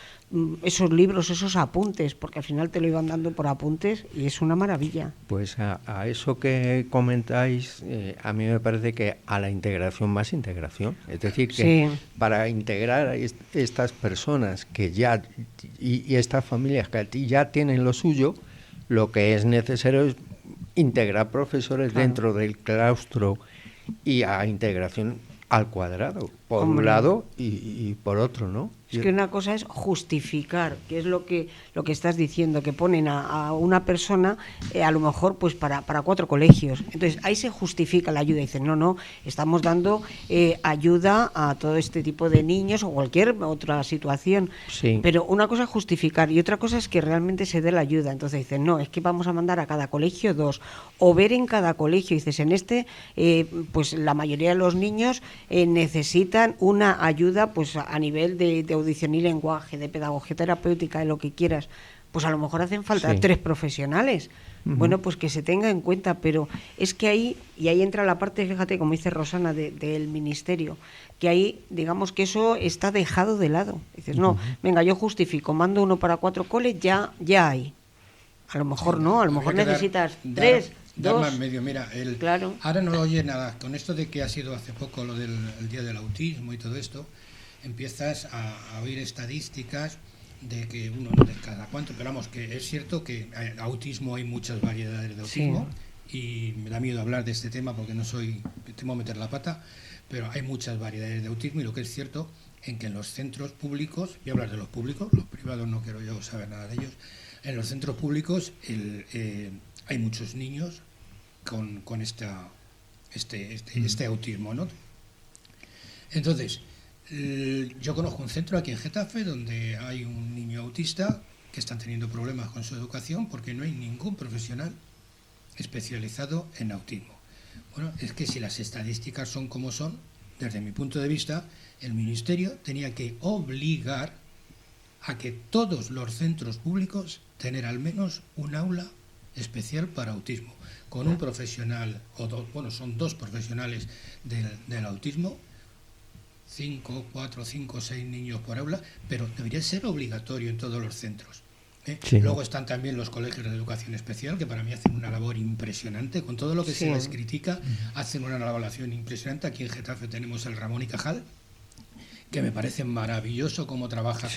esos libros, esos apuntes, porque al final te lo iban dando por apuntes y es una maravilla. Pues a eso que comentáis, a mí me parece que a la integración más integración, es decir, que para integrar a estas personas que ya y estas familias que ya tienen lo suyo, lo que es necesario es integrar profesores dentro del claustro y a integración al cuadrado, por un lado y por otro, ¿no? Es que una cosa es justificar, que es lo que estás diciendo, que ponen a una persona a lo mejor pues para 4 colegios. Entonces ahí se justifica la ayuda. Dicen, no, estamos dando ayuda a todo este tipo de niños o cualquier otra situación. Sí. Pero una cosa es justificar y otra cosa es que realmente se dé la ayuda. Entonces dicen, no, es que vamos a mandar a cada colegio 2 o ver en cada colegio. Dices, en pues la mayoría de los niños necesitan una ayuda pues a nivel de audición y lenguaje, de pedagogía terapéutica, de lo que quieras, pues a lo mejor hacen falta 3 profesionales. Bueno, pues que se tenga en cuenta, pero es que ahí entra la parte, fíjate, como dice Rosana, del ministerio, que ahí, digamos que eso está dejado de lado. Dices, no, venga, yo justifico, mando uno para 4 coles, ya hay. A lo mejor no, a lo mejor necesitas 3, 2. Más medio. Mira, claro. Ahora no oye nada. Con esto de que ha sido hace poco lo del Día del Autismo y todo esto, empiezas a oír estadísticas de que uno de cada cuánto, pero vamos, que es cierto que autismo, hay muchas variedades de autismo y me da miedo hablar de este tema porque no soy, temo meter la pata, pero hay muchas variedades de autismo, y lo que es cierto en que en los centros públicos, voy a hablar de los públicos, los privados no quiero yo saber nada de ellos, en los centros públicos hay muchos niños con este autismo, ¿no? Entonces, yo conozco un centro aquí en Getafe donde hay un niño autista que están teniendo problemas con su educación porque no hay ningún profesional especializado en autismo. Bueno, es que si las estadísticas son como son, desde mi punto de vista, el Ministerio tenía que obligar a que todos los centros públicos tener al menos un aula especial para autismo, con un profesional, o dos, bueno, son 2 profesionales del autismo, 4, 5, 6 niños por aula, pero debería ser obligatorio en todos los centros. Sí. Luego están también los colegios de educación especial, que para mí hacen una labor impresionante, con todo lo que se les critica, hacen una evaluación impresionante. Aquí en Getafe tenemos el Ramón y Cajal, que me parece maravilloso cómo trabaja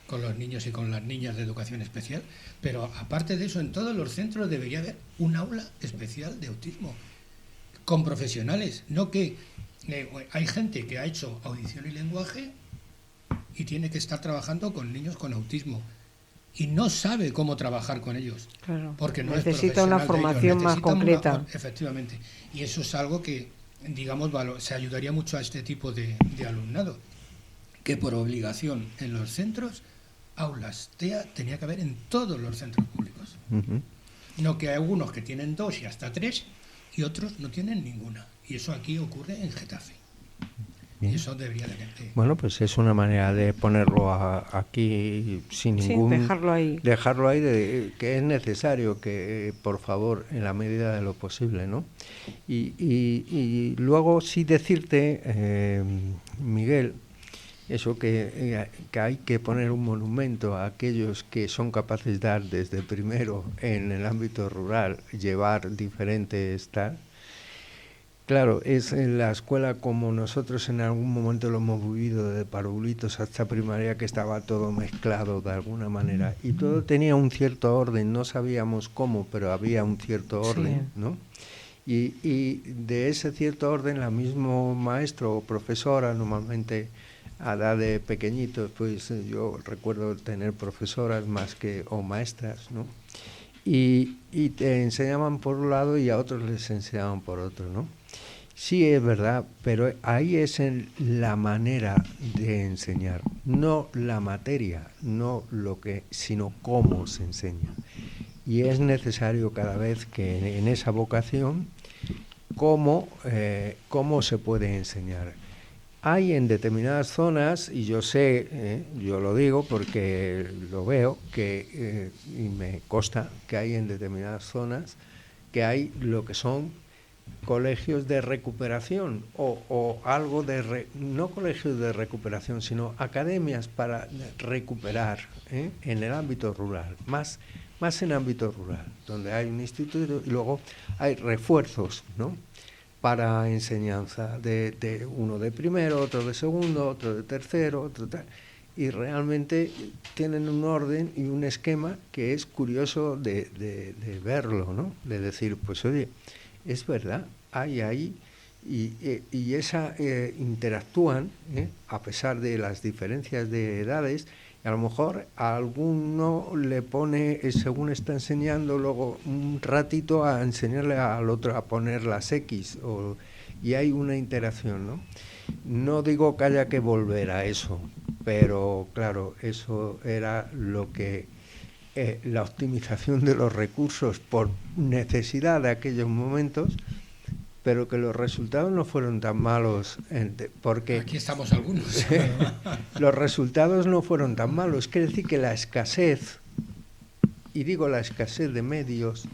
con los niños y con las niñas de educación especial, pero aparte de eso, en todos los centros debería haber un aula especial de autismo, con profesionales, no que hay gente que ha hecho audición y lenguaje y tiene que estar trabajando con niños con autismo y no sabe cómo trabajar con ellos, claro, porque no necesita es una profesional formación más concreta. Efectivamente, y eso es algo que, digamos, se ayudaría mucho a este tipo de alumnado, que por obligación en los centros, aulas TEA tenía que haber en todos los centros públicos. No que hay algunos que tienen 2 y hasta 3 y otros no tienen ninguna. Y eso aquí ocurre en Getafe. Bien. Y eso debería de... Bueno, pues es una manera de ponerlo aquí sin ningún... dejarlo ahí. Dejarlo ahí, que es necesario que, por favor, en la medida de lo posible, ¿no? Y luego sí decirte, Miguel, eso que hay que poner un monumento a aquellos que son capaces de dar desde primero en el ámbito rural, llevar diferentes tal. Claro, es en la escuela como nosotros en algún momento lo hemos vivido, de parvulitos hasta primaria, que estaba todo mezclado de alguna manera y todo tenía un cierto orden, no sabíamos cómo, pero había un cierto orden, ¿no? Y de ese cierto orden, la mismo maestro o profesora, normalmente a edad de pequeñitos, pues yo recuerdo tener profesoras más que, o maestras, ¿no? Y te enseñaban por un lado y a otros les enseñaban por otro, ¿no? Sí, es verdad, pero ahí es en la manera de enseñar, no la materia, no lo que, sino cómo se enseña. Y es necesario cada vez que en esa vocación, cómo se puede enseñar. Hay en determinadas zonas, y yo sé, yo lo digo porque lo veo, y me consta que hay en determinadas zonas que hay lo que son colegios de recuperación o algo de... no colegios de recuperación, sino academias para recuperar en el ámbito rural, más en ámbito rural, donde hay un instituto y luego hay refuerzos, ¿no?, para enseñanza de uno de primero, otro de segundo, otro de tercero, otro tal, y realmente tienen un orden y un esquema que es curioso de verlo, ¿no? De decir, pues oye, es verdad, hay ahí y esa interactúan, a pesar de las diferencias de edades. A lo mejor a alguno le pone, según está enseñando, luego un ratito a enseñarle al otro a poner las X, y hay una interacción, ¿no? No digo que haya que volver a eso, pero claro, eso era lo que la optimización de los recursos por necesidad de aquellos momentos, pero que los resultados no fueron tan malos, porque aquí estamos algunos. los resultados no fueron tan malos. Quiere decir que la escasez, y digo la escasez de medios,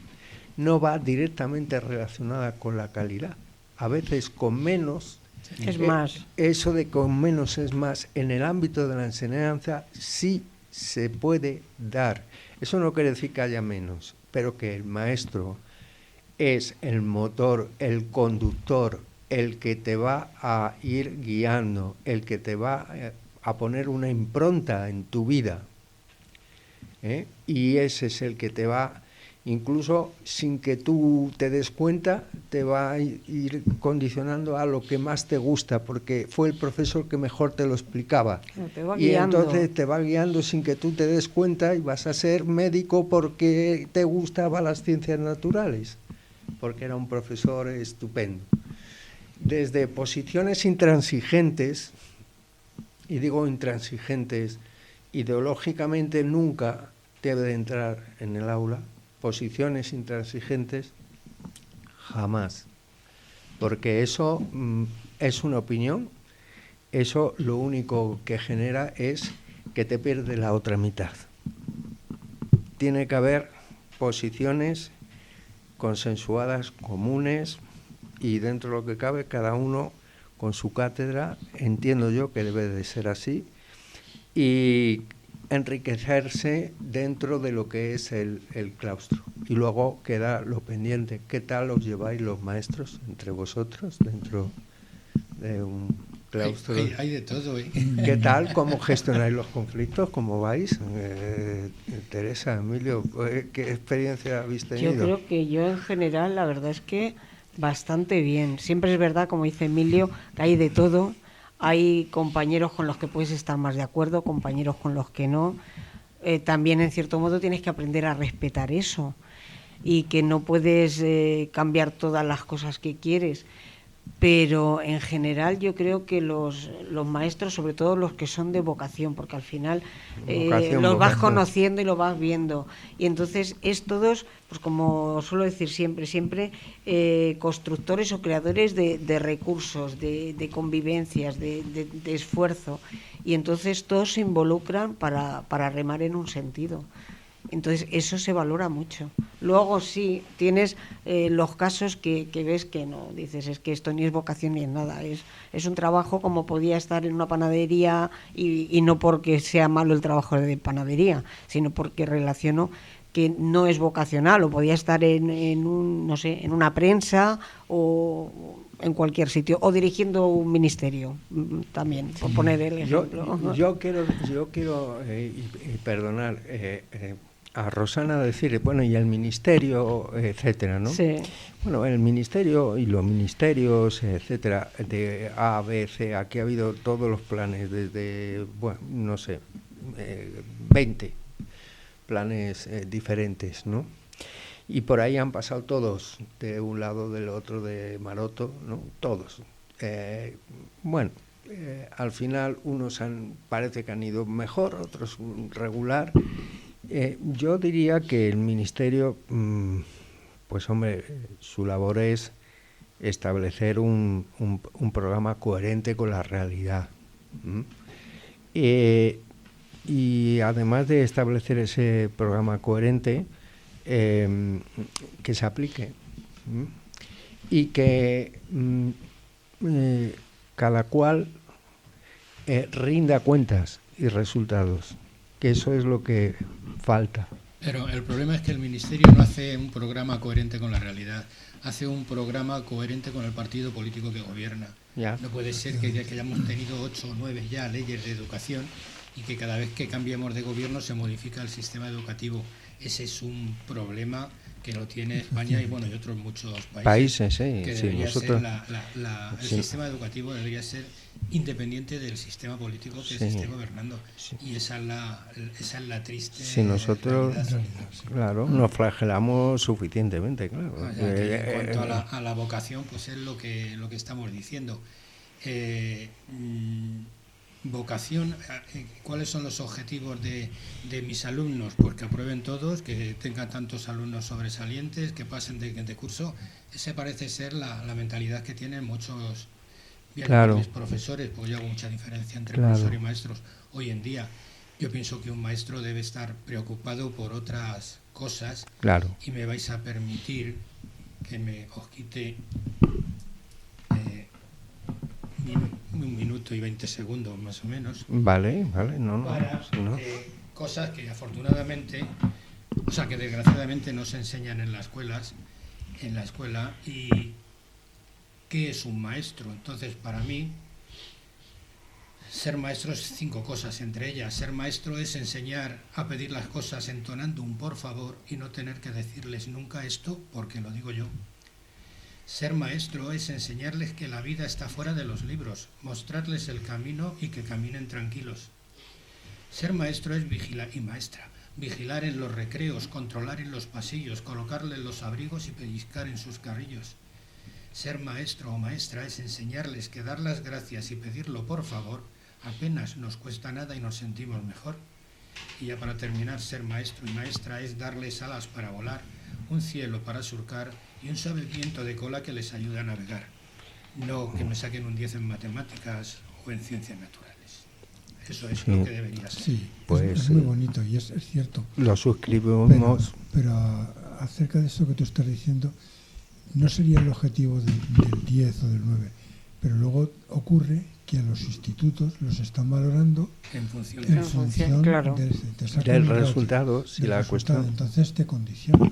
no va directamente relacionada con la calidad. A veces con menos es más. Eso de con menos es más, en el ámbito de la enseñanza sí se puede dar. Eso no quiere decir que haya menos, pero que el maestro es el motor, el conductor, el que te va a ir guiando, el que te va a poner una impronta en tu vida, y ese es el que te va, incluso sin que tú te des cuenta, te va a ir condicionando a lo que más te gusta, porque fue el profesor que mejor te lo explicaba. Te va y guiando. Entonces te va guiando sin que tú te des cuenta y vas a ser médico porque te gustaban las ciencias naturales, porque era un profesor estupendo. Desde posiciones intransigentes, y digo intransigentes, ideológicamente nunca debe de entrar en el aula. Posiciones intransigentes, jamás, porque eso es una opinión, eso lo único que genera es que te pierdes la otra mitad. Tiene que haber posiciones consensuadas, comunes, y dentro de lo que cabe, cada uno con su cátedra, entiendo yo que debe de ser así, y enriquecerse dentro de lo que es el claustro. Y luego queda lo pendiente. ¿Qué tal os lleváis los maestros entre vosotros dentro de un claustro? Hay de todo, ¿eh? ¿Qué tal? ¿Cómo gestionáis los conflictos? ¿Cómo vais? Teresa, Emilio, ¿qué experiencia habéis tenido? Yo creo que yo en general, la verdad es que bastante bien. Siempre es verdad, como dice Emilio, que hay de todo. Hay compañeros con los que puedes estar más de acuerdo, compañeros con los que no. También, en cierto modo, tienes que aprender a respetar eso y que no puedes cambiar todas las cosas que quieres. Pero en general yo creo que los maestros, sobre todo los que son de vocación, porque al final los vas conociendo y lo vas viendo, y entonces es todos, pues como suelo decir siempre constructores o creadores de recursos, de convivencias, de esfuerzo, y entonces todos se involucran para remar en un sentido. Entonces eso se valora mucho. Luego sí, tienes los casos que ves que no, dices, es que esto ni es vocación ni es nada, es un trabajo como podía estar en una panadería y no porque sea malo el trabajo de panadería, sino porque relaciono que no es vocacional, o podía estar en un, no sé, en una prensa o en cualquier sitio, o dirigiendo un ministerio también, por poner el ejemplo. Yo quiero perdonar a Rosana decir, bueno, y el ministerio, etcétera, ¿no? Sí. Bueno, el ministerio y los ministerios, etcétera, de A, B, C, aquí ha habido todos los planes, desde, bueno, no sé, 20 planes diferentes, ¿no? Y por ahí han pasado todos, de un lado, del otro, de Maroto, ¿no? Todos. Al final unos parece que han ido mejor, otros regular. Yo diría que el ministerio, pues hombre, su labor es establecer un programa coherente con la realidad. Y además de establecer ese programa coherente, que se aplique y que cada cual rinda cuentas y resultados, que eso es lo que falta. Pero el problema es que el Ministerio no hace un programa coherente con la realidad, hace un programa coherente con el partido político que gobierna. Ya. No puede ser que hayamos tenido 8 o 9 ya leyes de educación y que cada vez que cambiemos de gobierno se modifica el sistema educativo. Ese es un problema que lo tiene España y bueno, y otros muchos países. Que debería ser el sistema educativo debería ser independiente del sistema político que se esté gobernando. Y esa es la triste. Si nosotros, claro, nos flagelamos suficientemente, claro. O sea, que en cuanto a la vocación, pues es lo que estamos diciendo. Vocación, ¿cuáles son los objetivos de mis alumnos? Pues que aprueben todos, que tengan tantos alumnos sobresalientes, que pasen de curso. Esa parece ser la mentalidad que tienen muchos mis profesores, porque yo hago mucha diferencia entre profesor y maestros. Hoy en día yo pienso que un maestro debe estar preocupado por otras cosas. Claro. Y me vais a permitir que os quite un minuto y 20 segundos más o menos. Vale, no. Cosas que afortunadamente, o sea, que desgraciadamente no se enseñan en las escuelas, y ¿qué es un maestro? Entonces, para mí, ser maestro es 5 cosas, entre ellas ser maestro es enseñar a pedir las cosas entonando un por favor y no tener que decirles nunca esto porque lo digo yo. Ser maestro es enseñarles que la vida está fuera de los libros, mostrarles el camino y que caminen tranquilos. Ser maestro es vigilar y maestra, vigilar en los recreos, controlar en los pasillos, colocarle los abrigos y pellizcar en sus carrillos. Ser maestro o maestra es enseñarles que dar las gracias y pedirlo por favor apenas nos cuesta nada y nos sentimos mejor. Y ya para terminar, ser maestro y maestra es darles alas para volar, un cielo para surcar y un suave viento de cola que les ayude a navegar. No que me saquen un 10 en matemáticas o en ciencias naturales. Eso es lo que debería ser. Sí, pues, es muy bonito y es cierto. Lo suscribimos. Pero acerca de eso que tú estás diciendo, no sería el objetivo del 10 o del 9, pero luego ocurre que a los institutos los están valorando en función claro, del resultado, si la cuestión. Entonces te condiciona.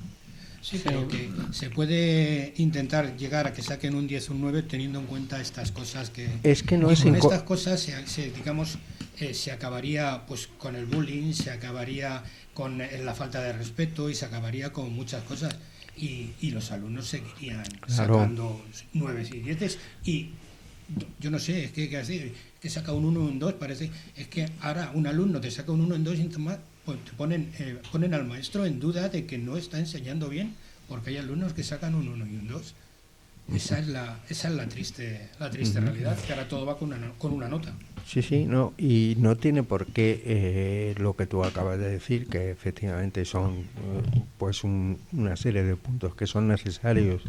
Sí, pero que se puede intentar llegar a que saquen un 10 o un 9 teniendo en cuenta estas cosas que... Es que no es con estas cosas se acabaría pues con el bullying, se acabaría con la falta de respeto y se acabaría con muchas cosas. Y los alumnos seguirían sacando 9 y 10 y yo no sé, es que saca un 1 o un 2, parece, es que ahora un alumno te saca un 1 en 2 y pues te ponen al maestro en duda de que no está enseñando bien, porque hay alumnos que sacan un 1 y un 2. Esa es la triste realidad, que ahora todo va con una nota. Sí, no, y no tiene por qué lo que tú acabas de decir, que efectivamente son pues una serie de puntos que son necesarios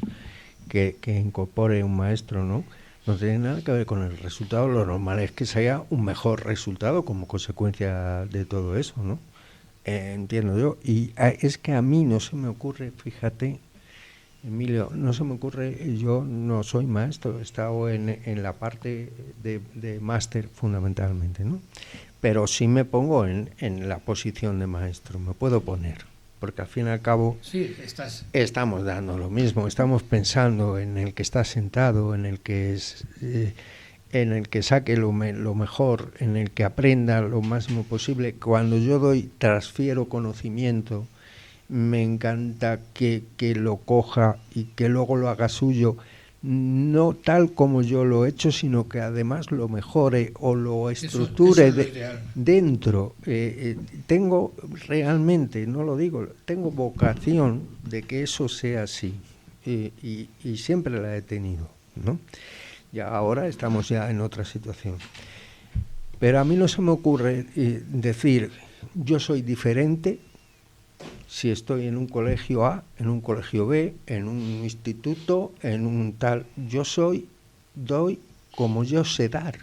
que incorpore un maestro, ¿no? No tiene nada que ver con el resultado. Lo normal es que sea un mejor resultado como consecuencia de todo eso, ¿no? Entiendo yo. Y es que a mí no se me ocurre, fíjate, Emilio, no se me ocurre, yo no soy maestro, he estado en la parte de máster fundamentalmente, ¿no? Pero sí me pongo en la posición de maestro, me puedo poner, porque al fin y al cabo sí, estamos dando lo mismo, estamos pensando en el que está sentado, en el que saque lo mejor, en el que aprenda lo máximo posible. Cuando yo transfiero conocimiento, me encanta que lo coja y que luego lo haga suyo, no tal como yo lo he hecho, sino que además lo mejore o lo estructure eso es dentro. Tengo realmente, no lo digo, tengo vocación de que eso sea así y siempre la he tenido, ¿no? Ya ahora estamos ya en otra situación. Pero a mí no se me ocurre decir yo soy diferente si estoy en un colegio A, en un colegio B, en un instituto, en un tal. Yo doy como yo sé dar.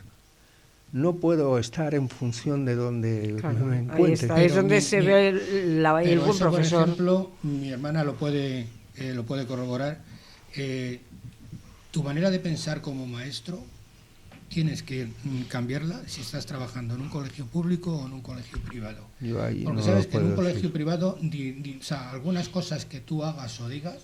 No puedo estar en función de donde me encuentre. Ahí está, es donde se ve el buen profesor. Por ejemplo, mi hermana lo puede corroborar. Tu manera de pensar como maestro tienes que cambiarla si estás trabajando en un colegio público o en un colegio privado. Porque sabes que en un colegio privado algunas cosas que tú hagas o digas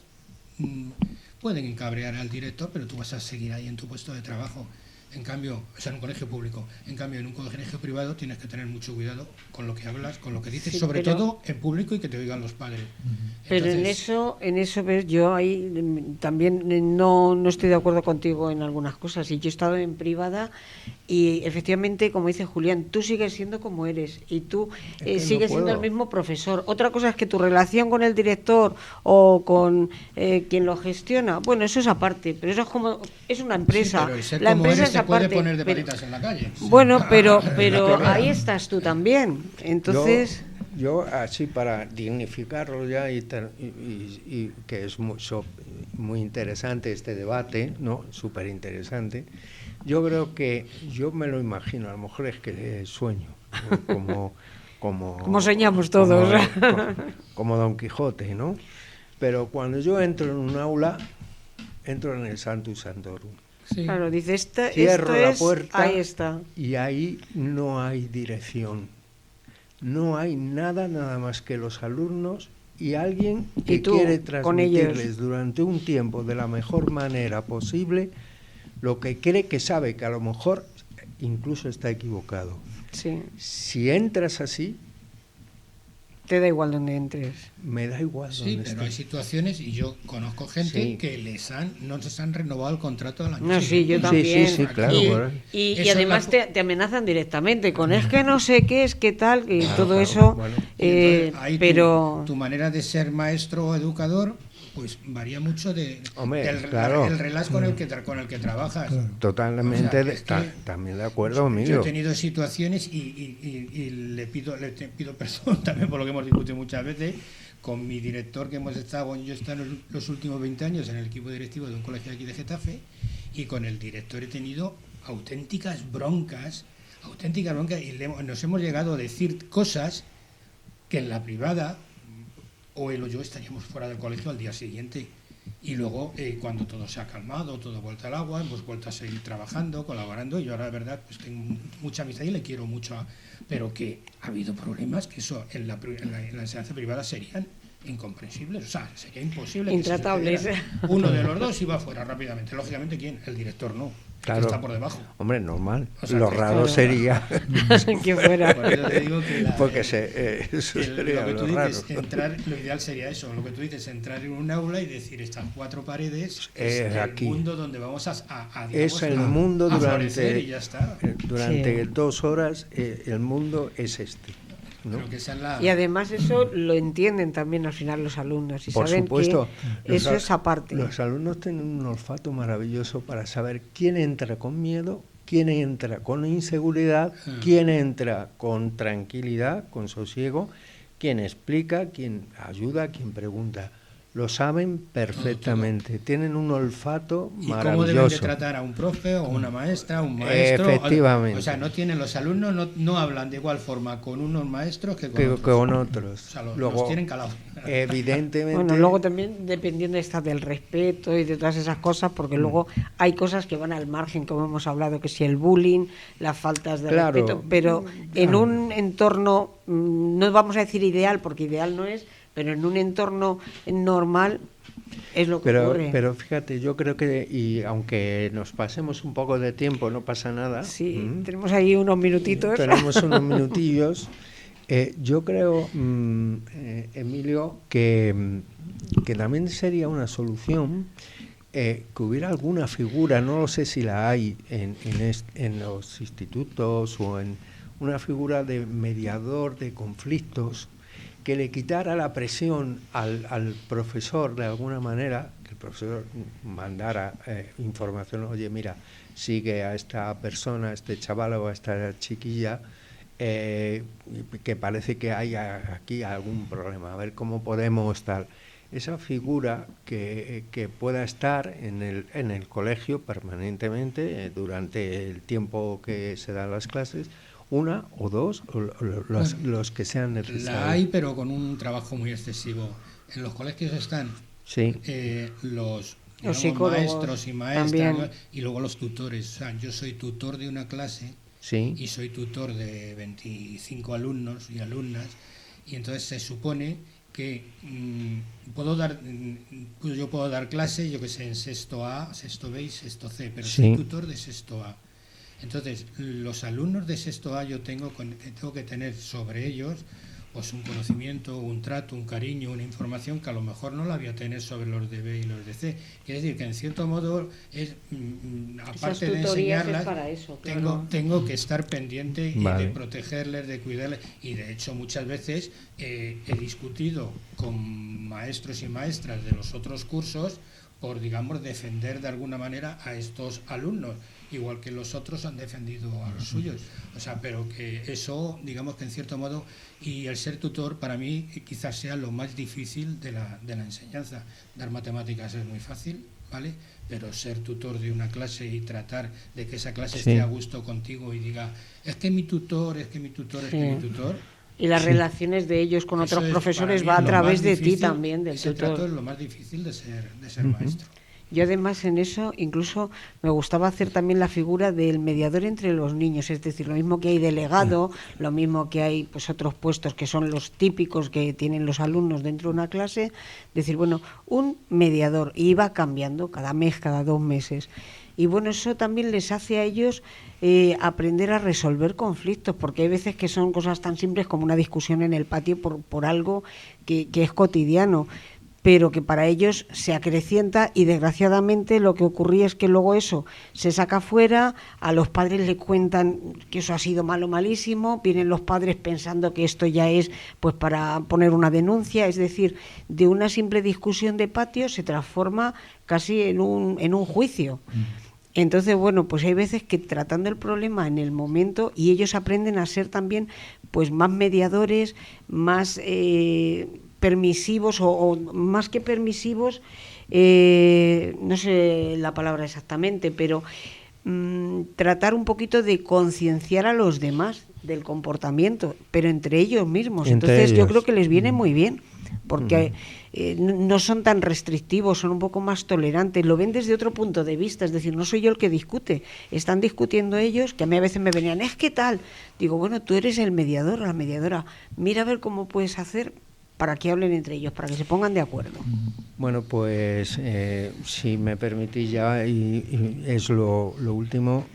pueden encabrear al director, pero tú vas a seguir ahí en tu puesto de trabajo. En cambio, en un colegio público. En cambio, en un colegio privado tienes que tener mucho cuidado con lo que hablas, con lo que dices, sobre todo en público y que te oigan los padres. Pero entonces, en eso ves, yo ahí también no estoy de acuerdo contigo en algunas cosas. Y yo he estado en privada y efectivamente, como dice Julián, tú sigues siendo como eres y tú sigues siendo el mismo profesor. Otra cosa es que tu relación con el director o con quien lo gestiona, bueno, eso es aparte, pero eso es una empresa. Sí, la empresa es puede poner de palitas en la calle. Bueno, pero ahí estás tú también. Entonces, yo así para dignificarlo ya y que es muy interesante este debate, ¿no? Súper interesante. Yo creo que yo me lo imagino, a lo mejor es que sueño, ¿no? como soñamos todos, como Don Quijote, ¿no? Pero cuando yo entro en un aula, entro en el Sanctus Sanctorum. Sí. Claro, dice, cierro la puerta, ahí está. Y ahí no hay dirección. No hay nada más que los alumnos y alguien que quiere transmitirles durante un tiempo de la mejor manera posible lo que cree que sabe, que a lo mejor, incluso está equivocado. Sí. Si entras así, Te da igual donde entres. me da igual Sí, dónde pero estés. hay situaciones, y yo conozco gente Sí. que no les han renovado el contrato al año No, sí, siguiente. yo Sí, también. sí, claro, Y, por ahí. y Eso además es te amenazan directamente con es que no sé qué, es que tal, y todo claro, eso. bueno. Y entonces, ahí Pero tu manera de ser maestro o educador pues varía mucho Hombre, del claro. el relax con el que trabajas. Claro. Totalmente, O sea, es que también de acuerdo, yo Emilio. he tenido situaciones y le pido perdón también por lo que hemos discutido muchas veces con mi director, que hemos estado, yo he estado en los últimos 20 años en el equipo directivo de un colegio aquí de Getafe, y con el director he tenido auténticas broncas, y nos hemos llegado a decir cosas que en la privada o él o yo estaríamos fuera del colegio al día siguiente. Y luego, cuando todo se ha calmado, todo ha vuelto al agua, hemos vuelto a seguir trabajando, colaborando, y yo ahora, la verdad, pues tengo mucha amistad y le quiero mucho, pero que ha habido problemas que eso en la enseñanza privada serían incomprensibles, o sea, sería imposible que Intratables. se sucediera. Uno de los dos iba fuera rápidamente. Lógicamente, ¿quién? El director no, Claro. que está por debajo. Hombre, normal. O sea, Lo que- raro claro. sería que fuera. Por eso te digo que porque eso sería lo que lo tú raro. dices, lo ideal sería eso, lo que tú dices, entrar en un aula y decir, estas 4 paredes es el aquí. mundo donde vamos a Es digamos, el a- mundo a florecer, y ya está. durante Sí. 2 horas el mundo es este, ¿no? Creo que esa es la... Y además eso lo entienden también al final los alumnos y Por saben supuesto, que eso es aparte. Los alumnos tienen un olfato maravilloso para saber quién entra con miedo, quién entra con inseguridad, quién entra con tranquilidad, con sosiego, quién explica, quién ayuda, quién pregunta. Lo saben perfectamente, tienen un olfato ¿Y cómo deben de maravilloso. tratar a un profe o una maestra, un maestro? Efectivamente. O sea, no tienen los alumnos, no hablan de igual forma con unos maestros que con Que otros. con otros. O sea, los Luego, tienen calados. evidentemente, Bueno, luego también dependiendo está del respeto y de todas esas cosas, porque luego hay cosas que van al margen, como hemos hablado, que si el bullying, las faltas de Claro, respeto, pero en claro. un entorno, no vamos a decir ideal, porque ideal no es, pero en un entorno normal es lo que ocurre. pero fíjate, yo creo que, y aunque nos pasemos un poco de tiempo, no pasa nada. Sí, ¿m? tenemos ahí unos minutitos. Tenemos unos minutillos. Yo creo, Emilio, que también sería una solución que hubiera alguna figura, no lo sé si la hay en los institutos o en una figura de mediador de conflictos que le quitara la presión al profesor de alguna manera, que el profesor mandara información, oye, mira, sigue a esta persona, a este chaval o a esta chiquilla, que parece que hay aquí algún problema, a ver cómo podemos estar. Esa figura que pueda estar en el colegio permanentemente durante el tiempo que se dan las clases, una o dos, los que sean necesarios. La hay, pero con un trabajo muy excesivo. En los colegios están Sí. los psicólogos maestros y maestras, también. ¿no? Y luego los tutores. O sea, yo soy tutor de una clase Sí. y soy tutor de 25 alumnos y alumnas, y entonces se supone que yo puedo dar clase, yo que sé, en sexto A, sexto B y sexto C, pero Sí. soy tutor de sexto A. Entonces, los alumnos de sexto A yo tengo que tener sobre ellos pues un conocimiento, un trato, un cariño, una información que a lo mejor no la voy a tener sobre los de B y los de C. Quiere decir que en cierto modo es aparte de enseñarlas, para eso, claro. tengo que estar pendiente y Vale. de protegerles, de cuidarles. Y de hecho muchas veces he discutido con maestros y maestras de los otros cursos por, digamos, defender de alguna manera a estos alumnos, igual que los otros han defendido a los suyos. O sea, pero que eso, digamos que en cierto modo, y el ser tutor para mí quizás sea lo más difícil de la enseñanza. Dar matemáticas es muy fácil, ¿vale? Pero ser tutor de una clase y tratar de que esa clase Sí. esté a gusto contigo y diga, es que mi tutor, es que mi tutor, es que mi tutor. Y las relaciones de ellos con Eso otros es profesores para mí va a lo través más de ti difícil. también, del Ese trato es tutor. lo más difícil de ser maestro. Yo además en eso incluso me gustaba hacer también la figura del mediador entre los niños, es decir, lo mismo que hay delegado, lo mismo que hay pues otros puestos que son los típicos que tienen los alumnos dentro de una clase, decir, bueno, un mediador, y iba cambiando cada mes, cada 2 meses. Y bueno, eso también les hace a ellos aprender a resolver conflictos, porque hay veces que son cosas tan simples como una discusión en el patio por algo que es cotidiano, pero que para ellos se acrecienta, y desgraciadamente lo que ocurría es que luego eso se saca fuera, a los padres le cuentan que eso ha sido malo, malísimo, vienen los padres pensando que esto ya es pues para poner una denuncia, es decir, de una simple discusión de patio se transforma casi en un juicio. Entonces, bueno, pues hay veces que tratando el problema en el momento, y ellos aprenden a ser también pues más mediadores, más permisivos o más que permisivos, no sé la palabra exactamente, pero tratar un poquito de concienciar a los demás del comportamiento, pero entre ellos mismos. Entonces yo creo que les viene muy bien, porque no son tan restrictivos, son un poco más tolerantes, lo ven desde otro punto de vista, es decir, no soy yo el que discute, están discutiendo ellos, que a mí a veces me venían, es que tal, digo, bueno, tú eres el mediador, la mediadora, mira a ver cómo puedes hacer para que hablen entre ellos, para que se pongan de acuerdo. Bueno, pues si me permitís ya, y es lo último,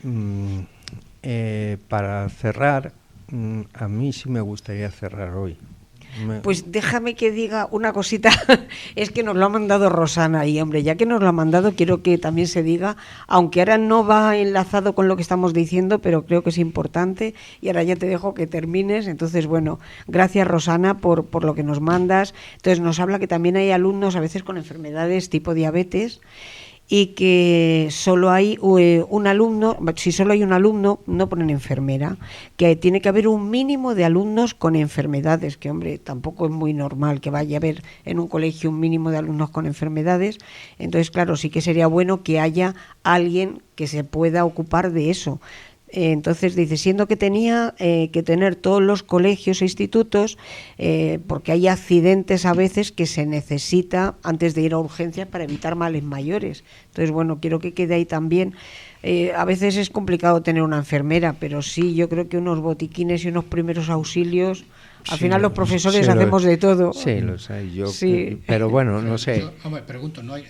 para cerrar, a mí sí me gustaría cerrar hoy. Pues déjame que diga una cosita, es que nos lo ha mandado Rosana, y hombre, ya que nos lo ha mandado, quiero que también se diga, aunque ahora no va enlazado con lo que estamos diciendo, pero creo que es importante, y ahora ya te dejo que termines. Entonces, bueno, gracias Rosana por lo que nos mandas. Entonces nos habla que también hay alumnos a veces con enfermedades tipo diabetes, y que solo hay un alumno, si solo hay un alumno, no ponen enfermera, que tiene que haber un mínimo de alumnos con enfermedades, que hombre, tampoco es muy normal que vaya a haber en un colegio un mínimo de alumnos con enfermedades. Entonces, claro, sí que sería bueno que haya alguien que se pueda ocupar de eso. Entonces dice, siendo que tenía que tener todos los colegios e institutos, porque hay accidentes a veces que se necesita antes de ir a urgencias para evitar males mayores. Entonces, bueno, quiero que quede ahí también. A veces es complicado tener una enfermera, pero sí, yo creo que unos botiquines y unos primeros auxilios, al final los profesores hacemos de todo. Sí, lo sé, pero bueno, no sé. Yo me pregunto, ¿no hay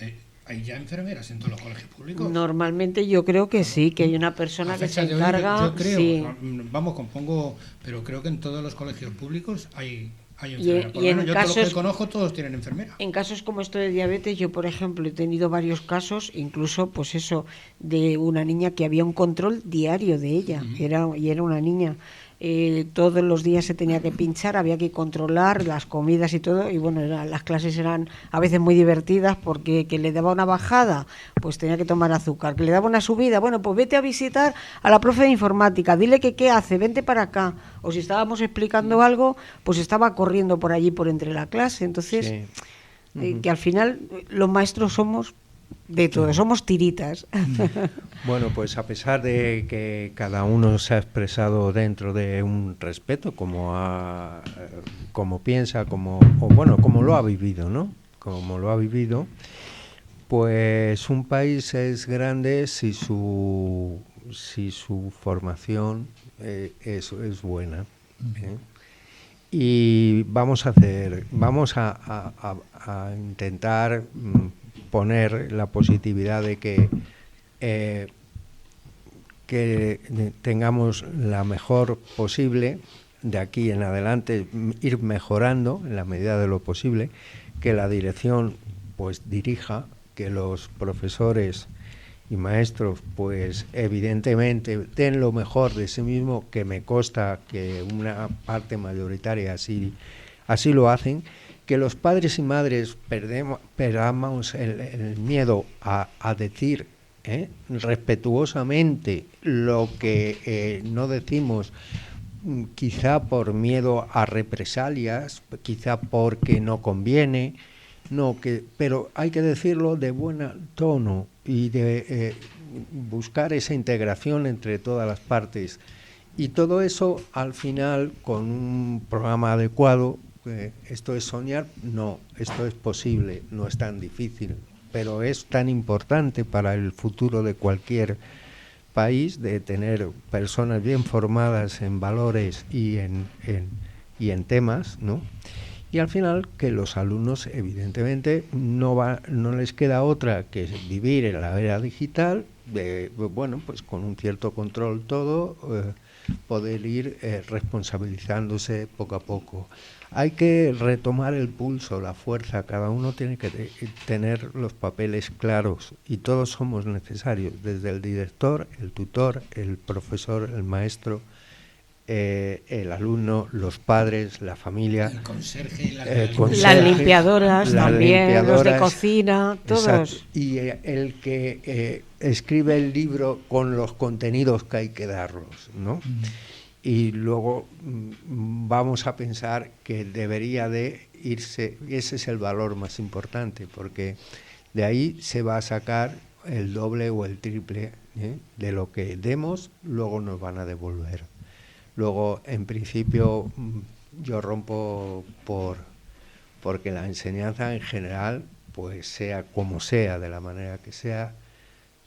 ya enfermeras en todos los colegios públicos? Normalmente yo creo que sí, que hay una persona que se encarga. Yo creo, sí. Vamos, pero creo que en todos los colegios públicos hay enfermera. Y en yo casos, todos los que conozco, todos tienen enfermera. En casos como esto de diabetes, yo por ejemplo he tenido varios casos, incluso pues eso, de una niña que había un control diario de ella, y era una niña. Todos los días se tenía que pinchar, había que controlar las comidas y todo, y bueno, las clases eran a veces muy divertidas, porque que le daba una bajada, pues tenía que tomar azúcar, que le daba una subida, bueno, pues vete a visitar a la profe de informática, dile que qué hace, vente para acá, o si estábamos explicando algo, pues estaba corriendo por allí por entre la clase. Entonces, que al final los maestros somos de todo, somos tiritas. Bueno, pues a pesar de que cada uno se ha expresado dentro de un respeto, como piensa, como lo ha vivido, ¿no? Como lo ha vivido, pues un país es grande si su formación es buena. Y vamos a intentar poner la positividad de que tengamos la mejor posible de aquí en adelante, ir mejorando en la medida de lo posible, que la dirección pues dirija, que los profesores y maestros pues evidentemente den lo mejor de sí mismo, que me consta que una parte mayoritaria así lo hacen, que los padres y madres perdamos el miedo a decir respetuosamente lo que no decimos, quizá por miedo a represalias, quizá porque no conviene, pero hay que decirlo de buen tono y de buscar esa integración entre todas las partes. Y todo eso, al final, con un programa adecuado. ¿Esto es soñar? No, esto es posible, no es tan difícil. pero es tan importante para el futuro de cualquier país, de tener personas bien formadas en valores y en temas, ¿no? Y al final que los alumnos, evidentemente, no les queda otra que vivir en la era digital, pues con un cierto control todo, poder ir responsabilizándose poco a poco. Hay que retomar el pulso, la fuerza, cada uno tiene que tener los papeles claros y todos somos necesarios, desde el director, el tutor, el profesor, el maestro, el alumno, los padres, la familia, el conserje, las limpiadoras también, los de cocina, todos. Exacto. Y el que escribe el libro con los contenidos que hay que darlos, ¿no? Y luego vamos a pensar que debería de irse, ese es el valor más importante, porque de ahí se va a sacar el doble o el triple de lo que demos, luego nos van a devolver. Luego, en principio, yo rompo porque la enseñanza en general, pues sea como sea, de la manera que sea,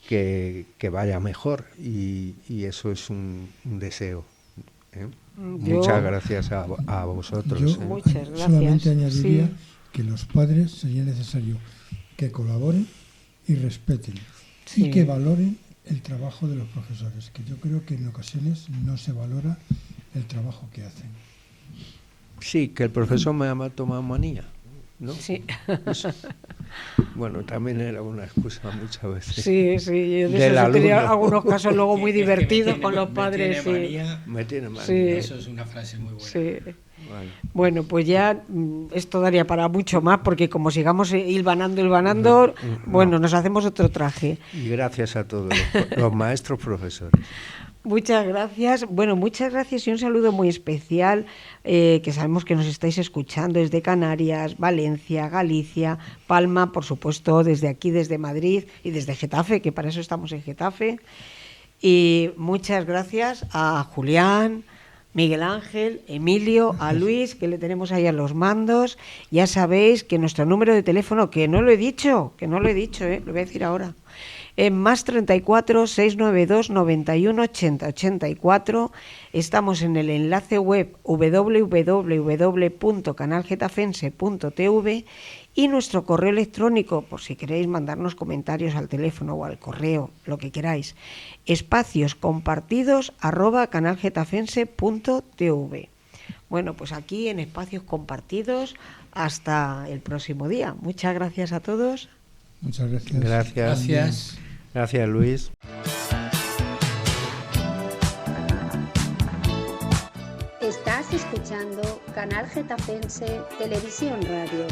que vaya mejor, y eso es un deseo. Muchas gracias a vosotros. Muchas gracias. Solamente añadiría que los padres sería necesario que colaboren y respeten y que valoren el trabajo de los profesores, que yo creo que en ocasiones no se valora el trabajo que hacen. Sí, que el profesor me ha tomado manía, ¿no? Sí. Bueno, también era una excusa muchas veces. Sí, yo de eso tenía algunos casos luego muy divertidos con los padres. Me tiene manía. Sí. Eso es una frase muy buena. Sí. Bueno, pues ya esto daría para mucho más, porque como sigamos hilvanando, bueno, nos hacemos otro traje. Y gracias a todos los maestros profesores. Muchas gracias. Bueno, muchas gracias y un saludo muy especial, que sabemos que nos estáis escuchando desde Canarias, Valencia, Galicia, Palma, por supuesto, desde aquí, desde Madrid y desde Getafe, que para eso estamos en Getafe. Y muchas gracias a Julián, Miguel Ángel, Emilio, a Luis, que le tenemos ahí a los mandos. Ya sabéis que nuestro número de teléfono, que no lo he dicho, lo voy a decir ahora, es +34 692 91 80 84. Estamos en el enlace web www.canalgetafense.tv y nuestro correo electrónico, por si queréis mandarnos comentarios al teléfono o al correo, lo que queráis, espacioscompartidos@canalgetafense.tv. Bueno, pues aquí en Espacios Compartidos, hasta el próximo día. Muchas gracias a todos. Muchas gracias. Gracias. Gracias, Luis. Estás escuchando Canal Getafense Televisión Radio.